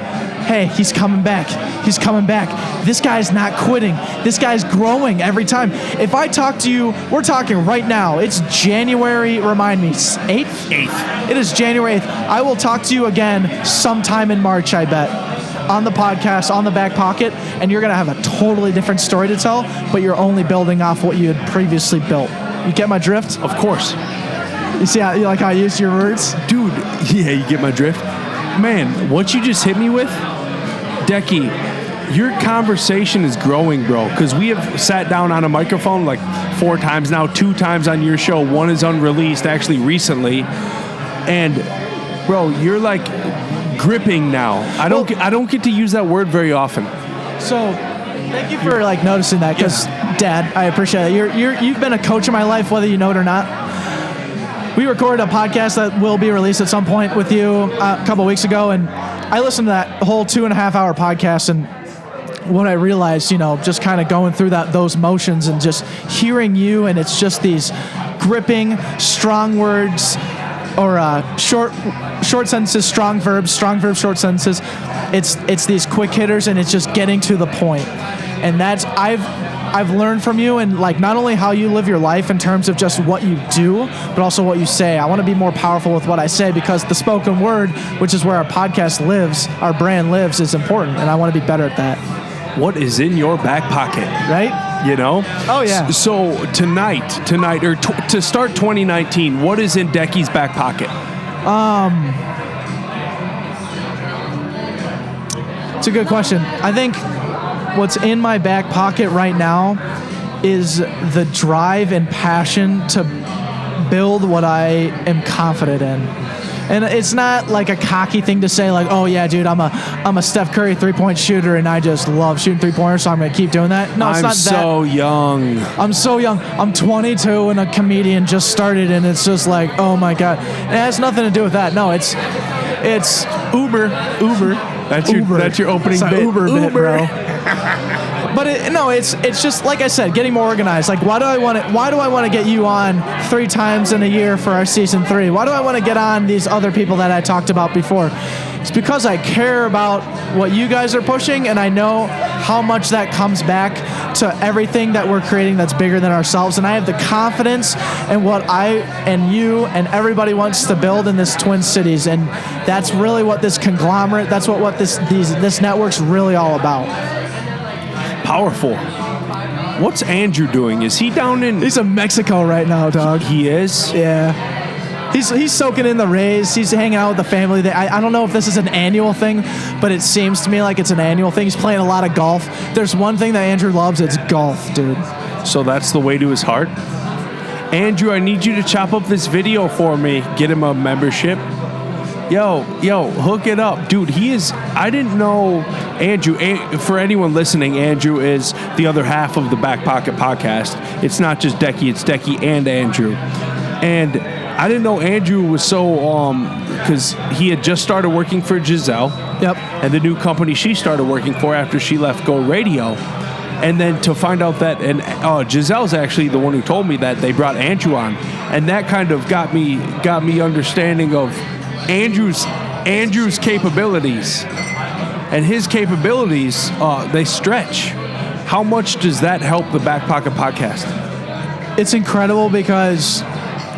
he's coming back. He's coming back. This guy's not quitting. This guy's growing every time. If I talk to you, we're talking right now. It's January, remind me, 8th? 8th. It is January 8th. I will talk to you again sometime in March, I bet, on the podcast, on the Back Pocket, and you're going to have a totally different story to tell, but you're only building off what you had previously built. You get my drift? Of course. You see how I use your words? Dude, yeah, you get my drift? Man, what you just hit me with, Decky, your conversation is growing, bro, because we have sat down on a microphone like 4 times now, 2 times on your show. 1 is unreleased, actually, recently. And, bro, you're like gripping now. I don't get to use that word very often. So, thank you for noticing that, because Dad, I appreciate it. You've been a coach in my life, whether you know it or not. We recorded a podcast that will be released at some point with you a couple weeks ago, and I listened to that whole 2.5-hour podcast, and what I realized, just kind of going through those motions and just hearing you, and it's just these gripping, strong words, or short sentences, strong verbs, short sentences. It's these quick hitters, and it's just getting to the point. And that's I've learned from you, and not only how you live your life in terms of just what you do, but also what you say. I want to be more powerful with what I say, because the spoken word, which is where our podcast lives, our brand lives, is important, and I want to be better at that. What is in your back pocket? Right? Oh, yeah. So tonight, or to start 2019, what is in Decky's back pocket? It's a good question. I think what's in my back pocket right now is the drive and passion to build what I am confident in. And it's not like a cocky thing to say, like, oh yeah, dude, I'm a Steph Curry 3-point shooter and I just love shooting 3-pointers, so I'm gonna keep doing that. No, it's not that. I'm so young. I'm 22 and a comedian just started, and it's just like, oh my god. It has nothing to do with that. No, it's Uber. That's your opening it's bit. Uber bit, bro. But it's just like I said, getting more organized. Like, why do I want to get you on 3 times in a year for our season 3? Why do I want to get on these other people that I talked about before? It's because I care about what you guys are pushing, and I know how much that comes back to everything that we're creating that's bigger than ourselves. And I have the confidence in what I and you and everybody wants to build in this Twin Cities, and that's really what this conglomerate, that's what this network's really all about. Powerful. What's Andrew doing? Is he down in... He's in Mexico right now, dog. He is? Yeah. He's soaking in the Rays. He's hanging out with the family. I don't know if this is an annual thing, but it seems to me like it's an annual thing. He's playing a lot of golf. There's one thing that Andrew loves, it's golf, dude. So that's the way to his heart? Andrew, I need you to chop up this video for me. Get him a membership. Yo, hook it up. Dude, he is... I didn't know Andrew... For anyone listening, Andrew is the other half of the Back Pocket Podcast. It's not just Decky, it's Decky and Andrew. And I didn't know Andrew was so... Because he had just started working for Giselle. Yep. And the new company she started working for after she left Go Radio. And then to find out that... And Giselle's actually the one who told me that they brought Andrew on. And that kind of got me understanding of... Andrew's capabilities, and his capabilities, they stretch. How much does that help the Back Pocket Podcast? It's incredible because,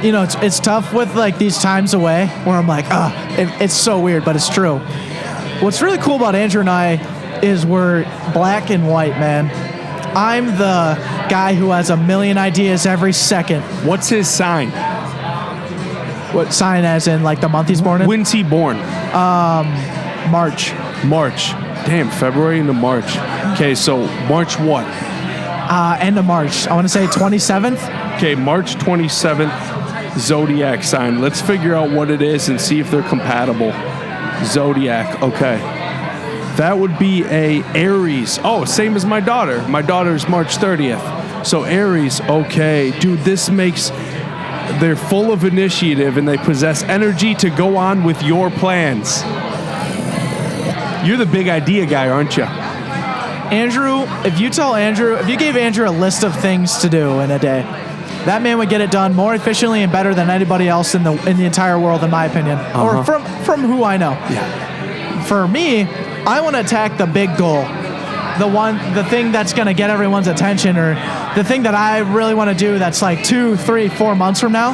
it's tough with like these times away where I'm like, it's so weird, but it's true. What's really cool about Andrew and I is we're black and white, man. I'm the guy who has a million ideas every second. What's his sign? What sign, as in like the month he's born in? When's he born? March. Damn, February into March. Okay, so March what? End of March. I want to say 27th. Okay, March 27th, zodiac sign. Let's figure out what it is and see if they're compatible. Zodiac, okay. That would be a Aries. Oh, same as my daughter. My daughter's March 30th. So Aries, okay. Dude, this makes... They're full of initiative and they possess energy to go on with your plans. You're the big idea guy, aren't you? Andrew, if you gave Andrew a list of things to do in a day, that man would get it done more efficiently and better than anybody else in the entire world, in my opinion. Or from who I know. Yeah. For me, I want to attack the big goal. The thing that's going to get everyone's attention, or the thing that I really want to do that's like 2, 3, 4 months from now.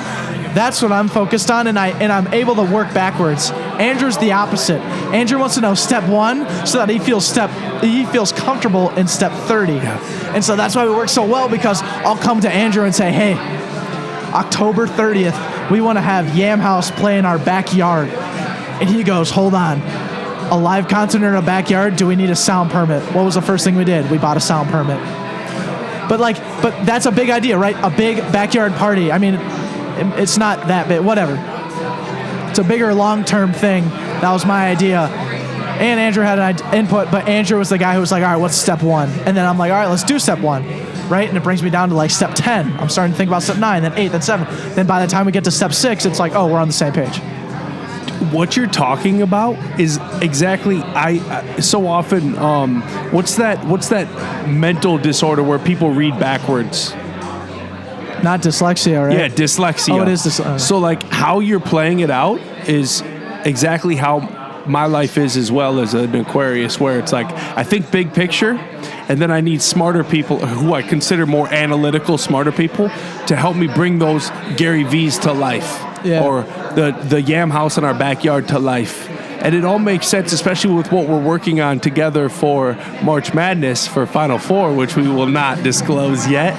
That's what I'm focused on, and I'm able to work backwards. Andrew's the opposite. Andrew wants to know step 1 so that he feels comfortable in step 30. Yeah. And so that's why we work so well, because I'll come to Andrew and say, hey, October 30th, we want to have Yam House play in our backyard. And he goes, hold on. A live concert in our backyard? Do we need a sound permit? What was the first thing we did? We bought a sound permit. But that's a big idea, right? A big backyard party. I mean, it's not that big. Whatever. It's a bigger long-term thing. That was my idea. And Andrew had an input, but Andrew was the guy who was like, all right, what's step 1? And then I'm like, all right, let's do step 1. Right? And it brings me down to like step 10. I'm starting to think about step 9, then 8, then 7. Then by the time we get to step 6, it's like, oh, we're on the same page. What you're talking about is exactly so often what's that mental disorder where people read backwards? Not dyslexia, right? Yeah, dyslexia. Oh, it is dyslexia. So like how you're playing it out is exactly how my life is as well as an Aquarius, where it's like I think big picture, and then I need smarter people who I consider more analytical, smarter people to help me bring those Gary V's to life. Yeah. Or the Yam House in our backyard to life. And it all makes sense, especially with what we're working on together for March Madness for Final Four, which we will not disclose yet.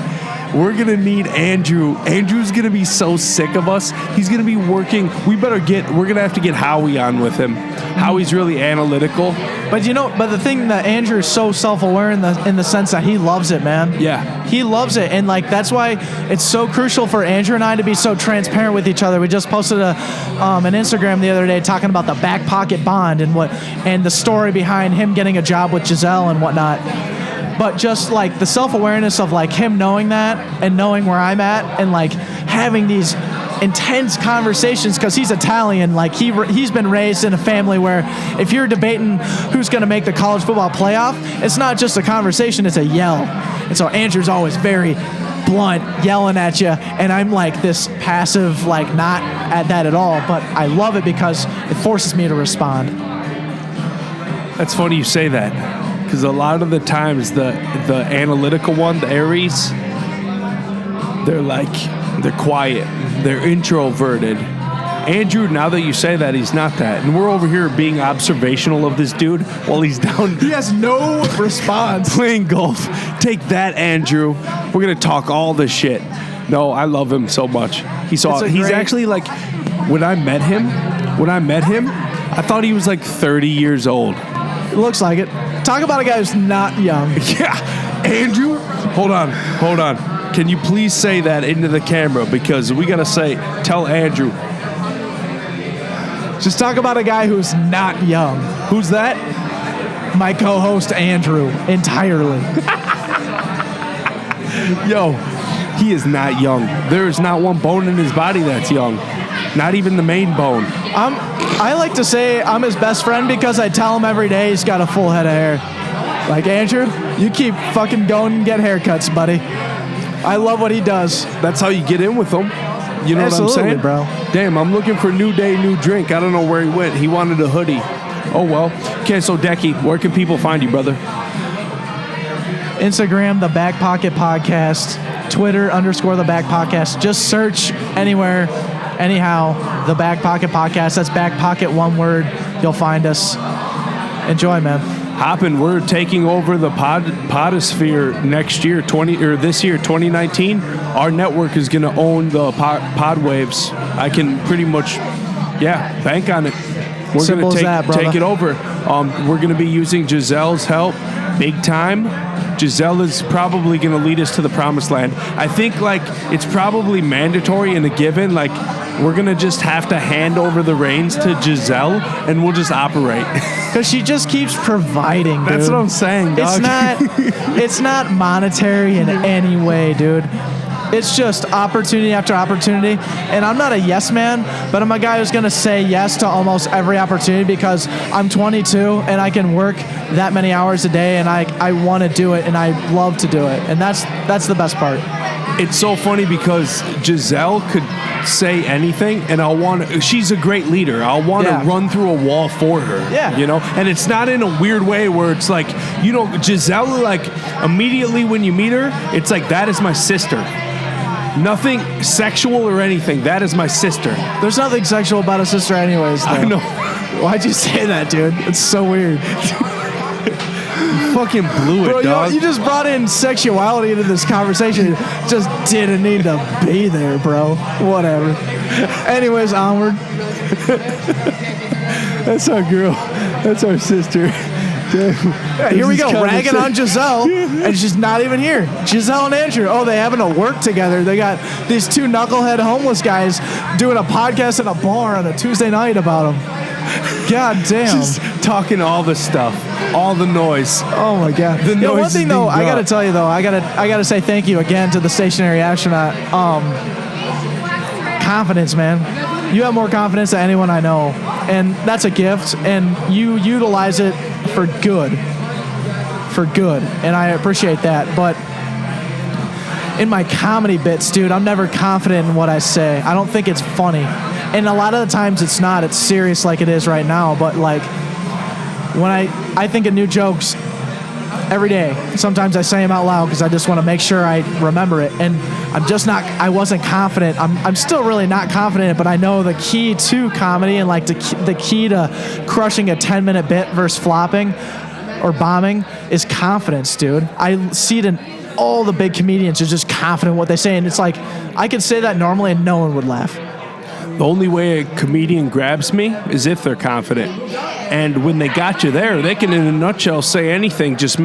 we're going to need Andrew. Andrew's going to be so sick of us. He's going to be working. We're going to have to get Howie on with him. Howie's really analytical. But the thing that Andrew is so self-aware in the sense that he loves it, man. Yeah. He loves it, and like that's why it's so crucial for Andrew and I to be so transparent with each other. We just posted an Instagram the other day talking about the back pocket bond and the story behind him getting a job with Giselle and whatnot. But just like the self-awareness of like him knowing that and knowing where I'm at and like having these intense conversations because he's Italian. Like he's been raised in a family where if you're debating who's going to make the college football playoff, it's not just a conversation, it's a yell. And so Andrew's always very blunt, yelling at you, and I'm like this passive, like not at that at all, but I love it because it forces me to respond. That's funny you say that, because a lot of the times the analytical one, the Aries, they're quiet, they're introverted. Andrew, now that you say that, he's not that. And we're over here being observational of this dude while he's down. He has no response. Playing golf. Take that, Andrew. We're going to talk all this shit. No, I love him so much. He's actually like, when I met him, I thought he was like 30 years old. It looks like it. Talk about a guy who's not young. Yeah. Andrew, hold on. Can you please say that into the camera? Because we got to tell Andrew. Just talk about a guy who's not young. Who's that? My co-host, Andrew, entirely. Yo, he is not young. There is not one bone in his body that's young. Not even the main bone. I like to say I'm his best friend because I tell him every day he's got a full head of hair. Like, Andrew, you keep fucking going and get haircuts, buddy. I love what he does. That's how you get in with him. You know Absolutely, what I'm saying? Bro. Damn, I'm looking for new day, new drink. I don't know where he went. He wanted a hoodie. Oh, well. Okay, so Decky, where can people find you, brother? Instagram, The Back Pocket Podcast. Twitter, _The Back Podcast. Just search anywhere, anyhow, The Back Pocket Podcast. That's Back Pocket, one word. You'll find us. Enjoy, man. Hoppin', we're taking over the podosphere next year, this year, 2019. Our network is going to own the pod waves. I can pretty much, bank on it. We're going to take it over. We're going to be using Giselle's help big time. Giselle is probably going to lead us to the promised land. I think it's probably mandatory and a given. We're going to just have to hand over the reins to Giselle and we'll just operate. Because she just keeps providing, dude. That's what I'm saying, dog. It's not monetary in any way, dude. It's just opportunity after opportunity. And I'm not a yes man, but I'm a guy who's going to say yes to almost every opportunity because I'm 22 and I can work that many hours a day and I want to do it and I love to do it. And that's the best part. It's so funny because Giselle could say anything and she's a great leader. I'll want to run through a wall for her. Yeah. You know? And it's not in a weird way where it's Giselle, immediately when you meet her, it's that is my sister. Nothing sexual or anything. That is my sister. There's nothing sexual about a sister anyways, though. I know. Why'd you say that, dude? It's so weird. You fucking blew it, dog. You just brought in sexuality into this conversation. Just didn't need to be there, bro. Whatever. Anyways, onward. That's our girl. That's our sister. Yeah, here we go, ragging on Giselle, and she's not even here. Giselle and Andrew, they having to work together. They got these two knucklehead homeless guys doing a podcast in a bar on a Tuesday night about them. God damn. Just talking all the stuff, all the noise. Oh my God. The noise. One thing though, I gotta tell you though, I gotta say thank you again to the stationary astronaut. Confidence, man. You have more confidence than anyone I know, and that's a gift. And you utilize it for good, and I appreciate that. But in my comedy bits, dude, I'm never confident in what I say. I don't think it's funny, and a lot of the times it's not. It's serious like it is right now. But when I think of new jokes every day, sometimes I say them out loud because I just want to make sure I remember it. And I wasn't confident. I'm still really not confident, but I know the key to comedy and the key to crushing a 10-minute bit versus flopping or bombing is confidence, dude. I see it in all the big comedians are just confident in what they say. And it's like, I could say that normally and no one would laugh. The only way a comedian grabs me is if they're confident. And when they got you there, they can, in a nutshell, say anything. Just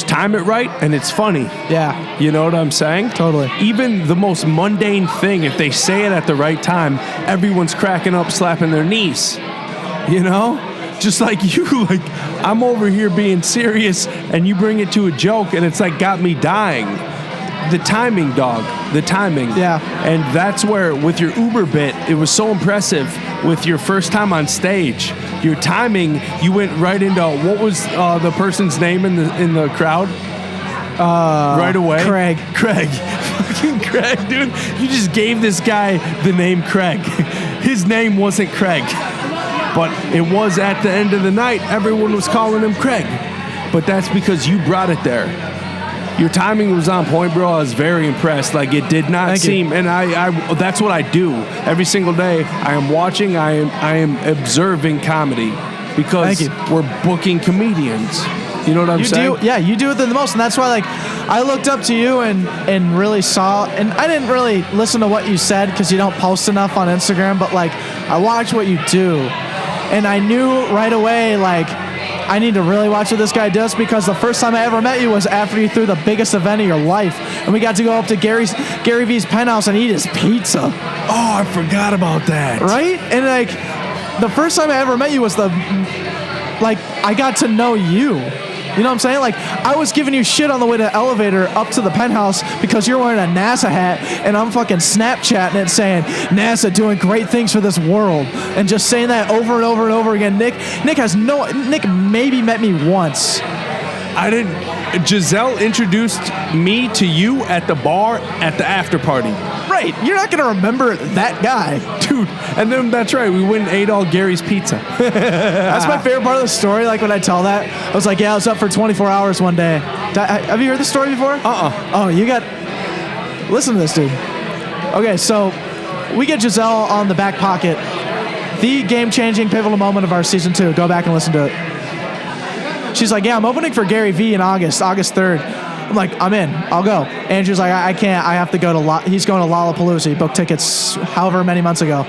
time it right, and it's funny. Yeah. You know what I'm saying? Totally. Even the most mundane thing, if they say it at the right time, everyone's cracking up, slapping their knees. You know? Just like you, like, I'm over here being serious, and you bring it to a joke, and it's like got me dying. The timing, dog. The timing. Yeah. And that's where, with your Uber bit, it was so impressive with your first time on stage. Your timing, you went right into, what was the person's name in the crowd? Right away? Craig. Fucking Craig, dude. You just gave this guy the name Craig. His name wasn't Craig. But it was at the end of the night, everyone was calling him Craig. But that's because you brought it there. Your timing was on point, bro. I was very impressed. Like, it did not seem, and I that's what I do every single day. I am watching, I am observing comedy because we're booking comedians. You know what I'm saying? You do it the most, and that's why, like, I looked up to you and really saw, and I didn't really listen to what you said because you don't post enough on Instagram, but, like, I watch what you do, and I knew right away, like, I need to really watch what this guy does, because the first time I ever met you was after you threw the biggest event of your life, and we got to go up to Gary V's penthouse and eat his pizza. Oh, I forgot about that. Right? And, like, the first time I ever met you was I got to know you. You know what I'm saying? Like, I was giving you shit on the way to the elevator up to the penthouse because you're wearing a NASA hat, and I'm fucking Snapchatting it saying, NASA doing great things for this world. And just saying that over and over and over again. Nick maybe met me once. I didn't. Giselle introduced me to you at the bar at the after party. Right. You're not going to remember that guy. Dude. And then that's right. We went and ate all Gary's pizza. That's my favorite part of the story. Like, when I tell that, I was like, yeah, I was up for 24 hours one day. Have you heard this story before? Oh, you got... Listen to this, dude. Okay, so we get Giselle on the back pocket. The game-changing pivotal moment of our season 2. Go back and listen to it. She's like, yeah, I'm opening for Gary V in August 3rd. I'm like, I'm in. I'll go. Andrew's like, I can't. I have to go to he's going to Lollapalooza. He booked tickets however many months ago.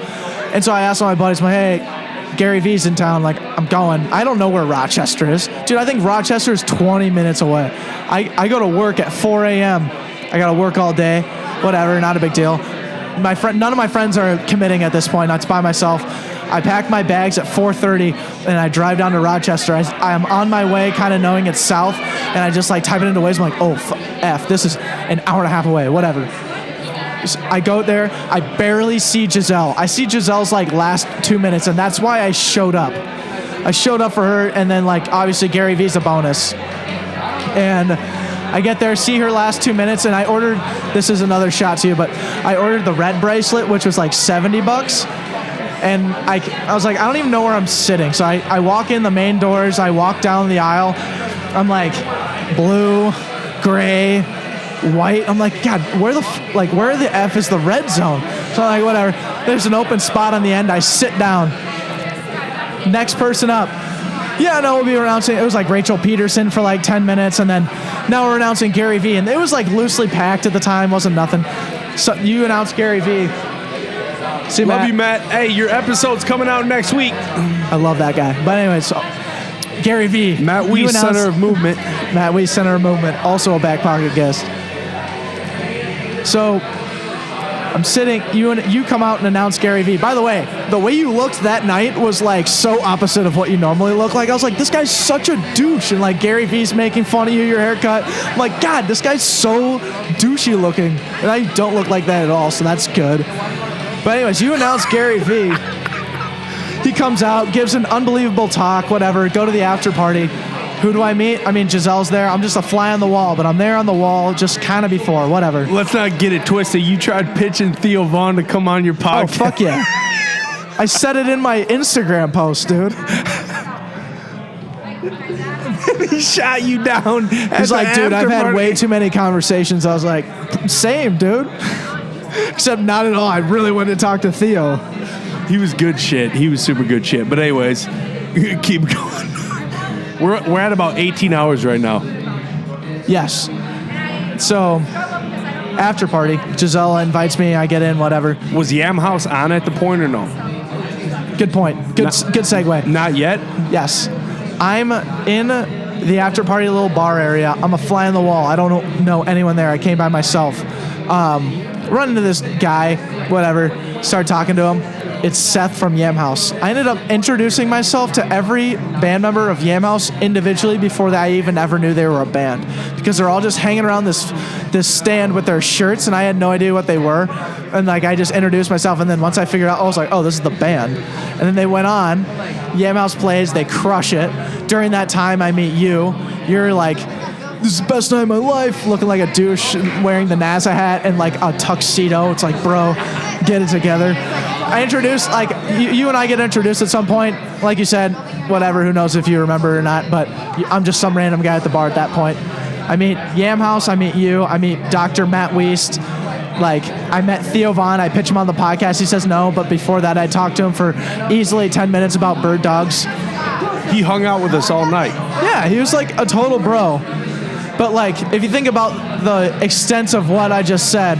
And so I asked my buddies, I'm like, hey, Gary V's in town. Like, I'm going. I don't know where Rochester is. Dude, I think Rochester is 20 minutes away. I go to work at 4 a.m. I got to work all day. Whatever, not a big deal. None of my friends are committing at this point. It's by myself. I pack my bags at 4:30 and I drive down to Rochester. I am on my way, kind of knowing it's south, and I just like type it into Waze. I'm like, oh, F, this is an hour and a half away, whatever. I go there. I barely see Giselle. I see Giselle's like last 2 minutes, and that's why I showed up. I showed up for her, and then like obviously Gary V's a bonus. And I get there, see her last 2 minutes, and I ordered, this is another shot to you, but I ordered the red bracelet, which was like $70. And I was like, I don't even know where I'm sitting. So I walk in the main doors. I walk down the aisle. I'm like, blue, gray, white. I'm like, God, where the F is the red zone? So I'm like, whatever. There's an open spot on the end. I sit down. Next person up. Yeah, no, we'll be announcing. It was like Rachel Peterson for like 10 minutes. And then now we're announcing Gary V. And it was like loosely packed at the time. Wasn't nothing. So you announced Gary V. See, love you, Matt. Hey, your episode's coming out next week. I love that guy. But anyway, so Gary V. Matt Weiss, Center of Movement. Matt Weiss, Center of Movement, also a back pocket guest. So I'm sitting, you come out and announce Gary V. By the way you looked that night was like so opposite of what you normally look like. I was like, this guy's such a douche, and like Gary V's making fun of you, your haircut. I'm like, God, this guy's so douchey looking, and I don't look like that at all, so that's good. But anyways, you announce Gary V. He comes out, gives an unbelievable talk, whatever, go to the after party. Who do I meet? I mean, Giselle's there. I'm just a fly on the wall, but I'm there on the wall just kind of before, whatever. Let's not get it twisted. You tried pitching Theo Vaughn to come on your podcast. Oh, fuck yeah. I said it in my Instagram post, dude. He shot you down. He's like, dude, I've had way too many conversations. I was like, same, dude. Except not at all. I really wanted to talk to Theo. He was good shit. He was super good shit. But anyways, keep going. We're at about 18 hours right now. Yes. So after party, Gisela invites me. I get in, whatever. Was Yam House on at the point or no? Good point. Good segue. Not yet? Yes. I'm in the after party little bar area. I'm a fly on the wall. I don't know anyone there. I came by myself. Run into this guy, whatever. Start talking to him. It's Seth from Yam House. I ended up introducing myself to every band member of Yam House individually before I even ever knew they were a band, because they're all just hanging around this stand with their shirts, and I had no idea what they were. And like I just introduced myself, and then once I figured out, I was like, oh, this is the band. And then they went on. Yam House plays. They crush it. During that time, I meet you. You're like, this is the best night of my life, looking like a douche, wearing the NASA hat and like a tuxedo. It's like, bro, get it together. I introduced, like, you and I get introduced at some point. Like you said, whatever, who knows if you remember or not, but I'm just some random guy at the bar at that point. I meet Yam House, I meet you, I meet Dr. Matt Wiest. Like, I met Theo Vaughn, I pitch him on the podcast, he says no, but before that I talked to him for easily 10 minutes about bird dogs. He hung out with us all night. Yeah, he was like a total bro. But like, if you think about the extent of what I just said,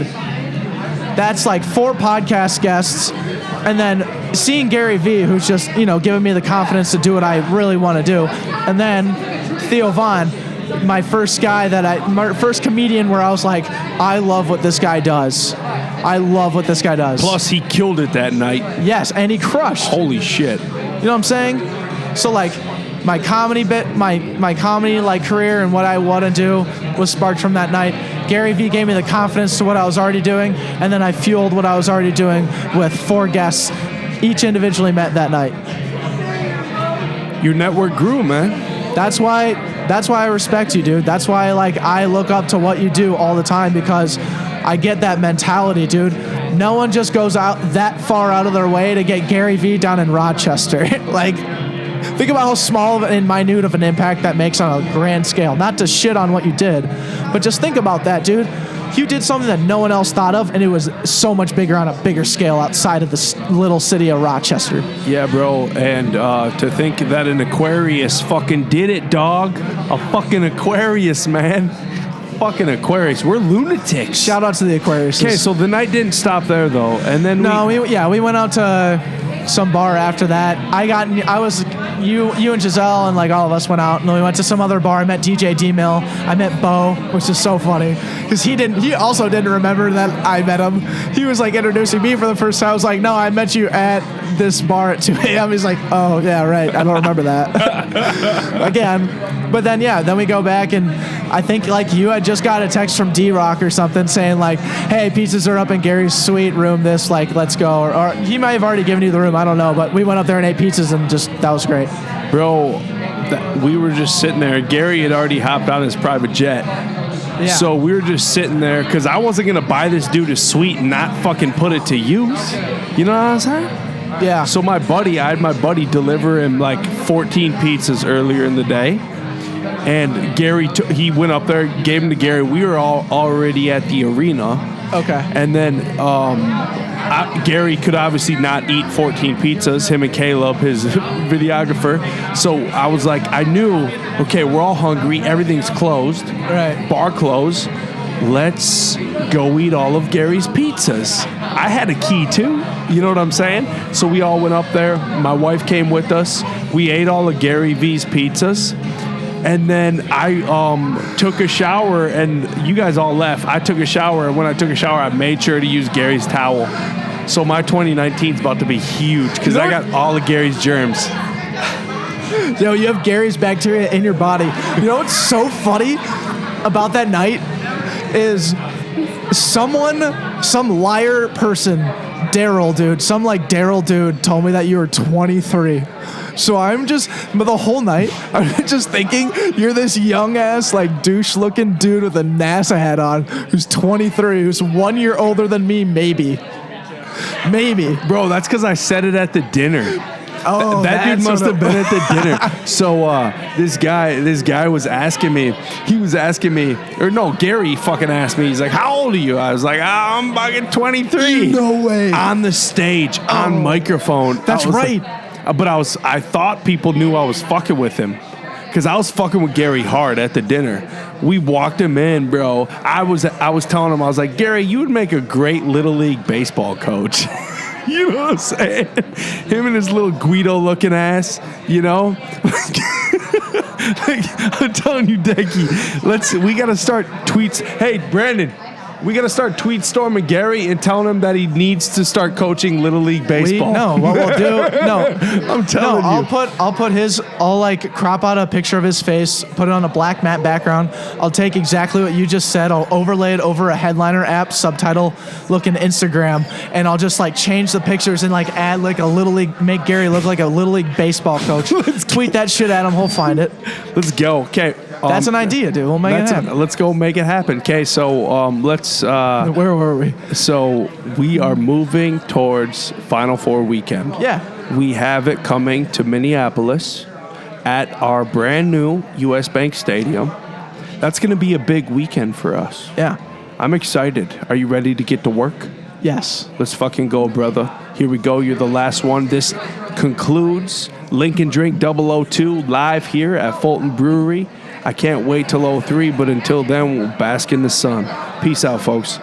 that's like 4 podcast guests, and then seeing Gary V, who's just, giving me the confidence to do what I really want to do. And then Theo Vaughn, my first comedian where I was like, I love what this guy does. I love what this guy does. Plus, he killed it that night. Yes, and he crushed. Holy shit. You know what I'm saying? So like, my comedy like career and what I want to do was sparked from that night. Gary V gave me the confidence to what I was already doing, and then I fueled what I was already doing with 4 guests, each individually met that night. Your network grew, man. That's why I respect you, dude. That's why I look up to what you do all the time, because I get that mentality, dude. No one just goes out that far out of their way to get Gary V down in Rochester. Think about how small and minute of an impact that makes on a grand scale. Not to shit on what you did, but just think about that, dude. You did something that no one else thought of, and it was so much bigger on a bigger scale outside of the little city of Rochester. Yeah, bro. And to think that an Aquarius fucking did it, dog. A fucking Aquarius, man. Fucking Aquarius. We're lunatics. Shout out to the Aquarius. Okay, so the night didn't stop there, though. And then we went out to some bar after that. You and Giselle and like all of us went out, and then we went to some other bar. I met DJ D-Mill. I met Bo, which is so funny because he also didn't remember that I met him. He was like introducing me for the first time. I was like, no, I met you at this bar at 2 a.m. He's like, oh yeah, right. I don't remember that. Again. But then we go back, and I think like you had just got a text from D-Rock or something saying like, hey, pizzas are up in Gary's suite, room this, like, let's go. Or he might have already given you the room, I don't know, but we went up there and ate pizzas, and that was great. Bro, we were just sitting there. Gary had already hopped on his private jet. Yeah. So we were just sitting there because I wasn't going to buy this dude a suite and not fucking put it to use. You know what I'm saying? Yeah. So I had my buddy deliver him like 14 pizzas earlier in the day. And Gary, he went up there, gave them to Gary. We were all already at the arena. Okay. And then Gary could obviously not eat 14 pizzas, him and Caleb, his videographer. So I was like, I knew, okay, we're all hungry. Everything's closed. Right. Bar closed. Let's go eat all of Gary's pizzas. I had a key too. You know what I'm saying? So we all went up there. My wife came with us. We ate all of Gary V's pizzas. And then I took a shower, and you guys all left. I took a shower, and when I took a shower, I made sure to use Gary's towel. So my 2019 is about to be huge because I got all of Gary's germs. Yo, you have Gary's bacteria in your body. You know what's so funny about that night is some liar person, Daryl dude told me that you were 23. So the whole night, I'm just thinking you're this young ass, like douche looking dude with a NASA hat on who's 23, who's 1 year older than me, maybe. Bro, that's because I said it at the dinner. Oh, that dude must have been at the dinner. So this guy was asking me. Gary fucking asked me. He's like, "How old are you?" I was like, "I'm fucking 23." No way. On the stage, on microphone. That's right. But I thought people knew I was fucking with him. because I was fucking with Gary hard at the dinner. We walked him in, bro. I was telling him, I was like, Gary, you would make a great Little League baseball coach. You know what I'm saying? Him and his little Guido-looking ass, you know? Like, I'm telling you, Decky, we got to start tweets. Hey, Brandon, we got to start tweet storming Gary and telling him that he needs to start coaching Little League baseball. What we'll do, I'm telling you. I'll like crop out a picture of his face, put it on a black matte background. I'll take exactly what you just said. I'll overlay it over a Headliner app subtitle looking Instagram, and I'll just like change the pictures and like add like a Little League, make Gary look like a Little League baseball coach. Tweet that shit at him. He'll find it. Let's go. Okay. That's an idea, dude. We'll make it happen. Let's go make it happen. Okay, so let's. Where were we? So we are moving towards Final Four weekend. Yeah. We have it coming to Minneapolis at our brand new U.S. Bank Stadium. That's going to be a big weekend for us. Yeah. I'm excited. Are you ready to get to work? Yes. Let's fucking go, brother. Here we go. You're the last one. This concludes Lincoln Drink 002 live here at Fulton Brewery. I can't wait till 03, but until then, we'll bask in the sun. Peace out, folks.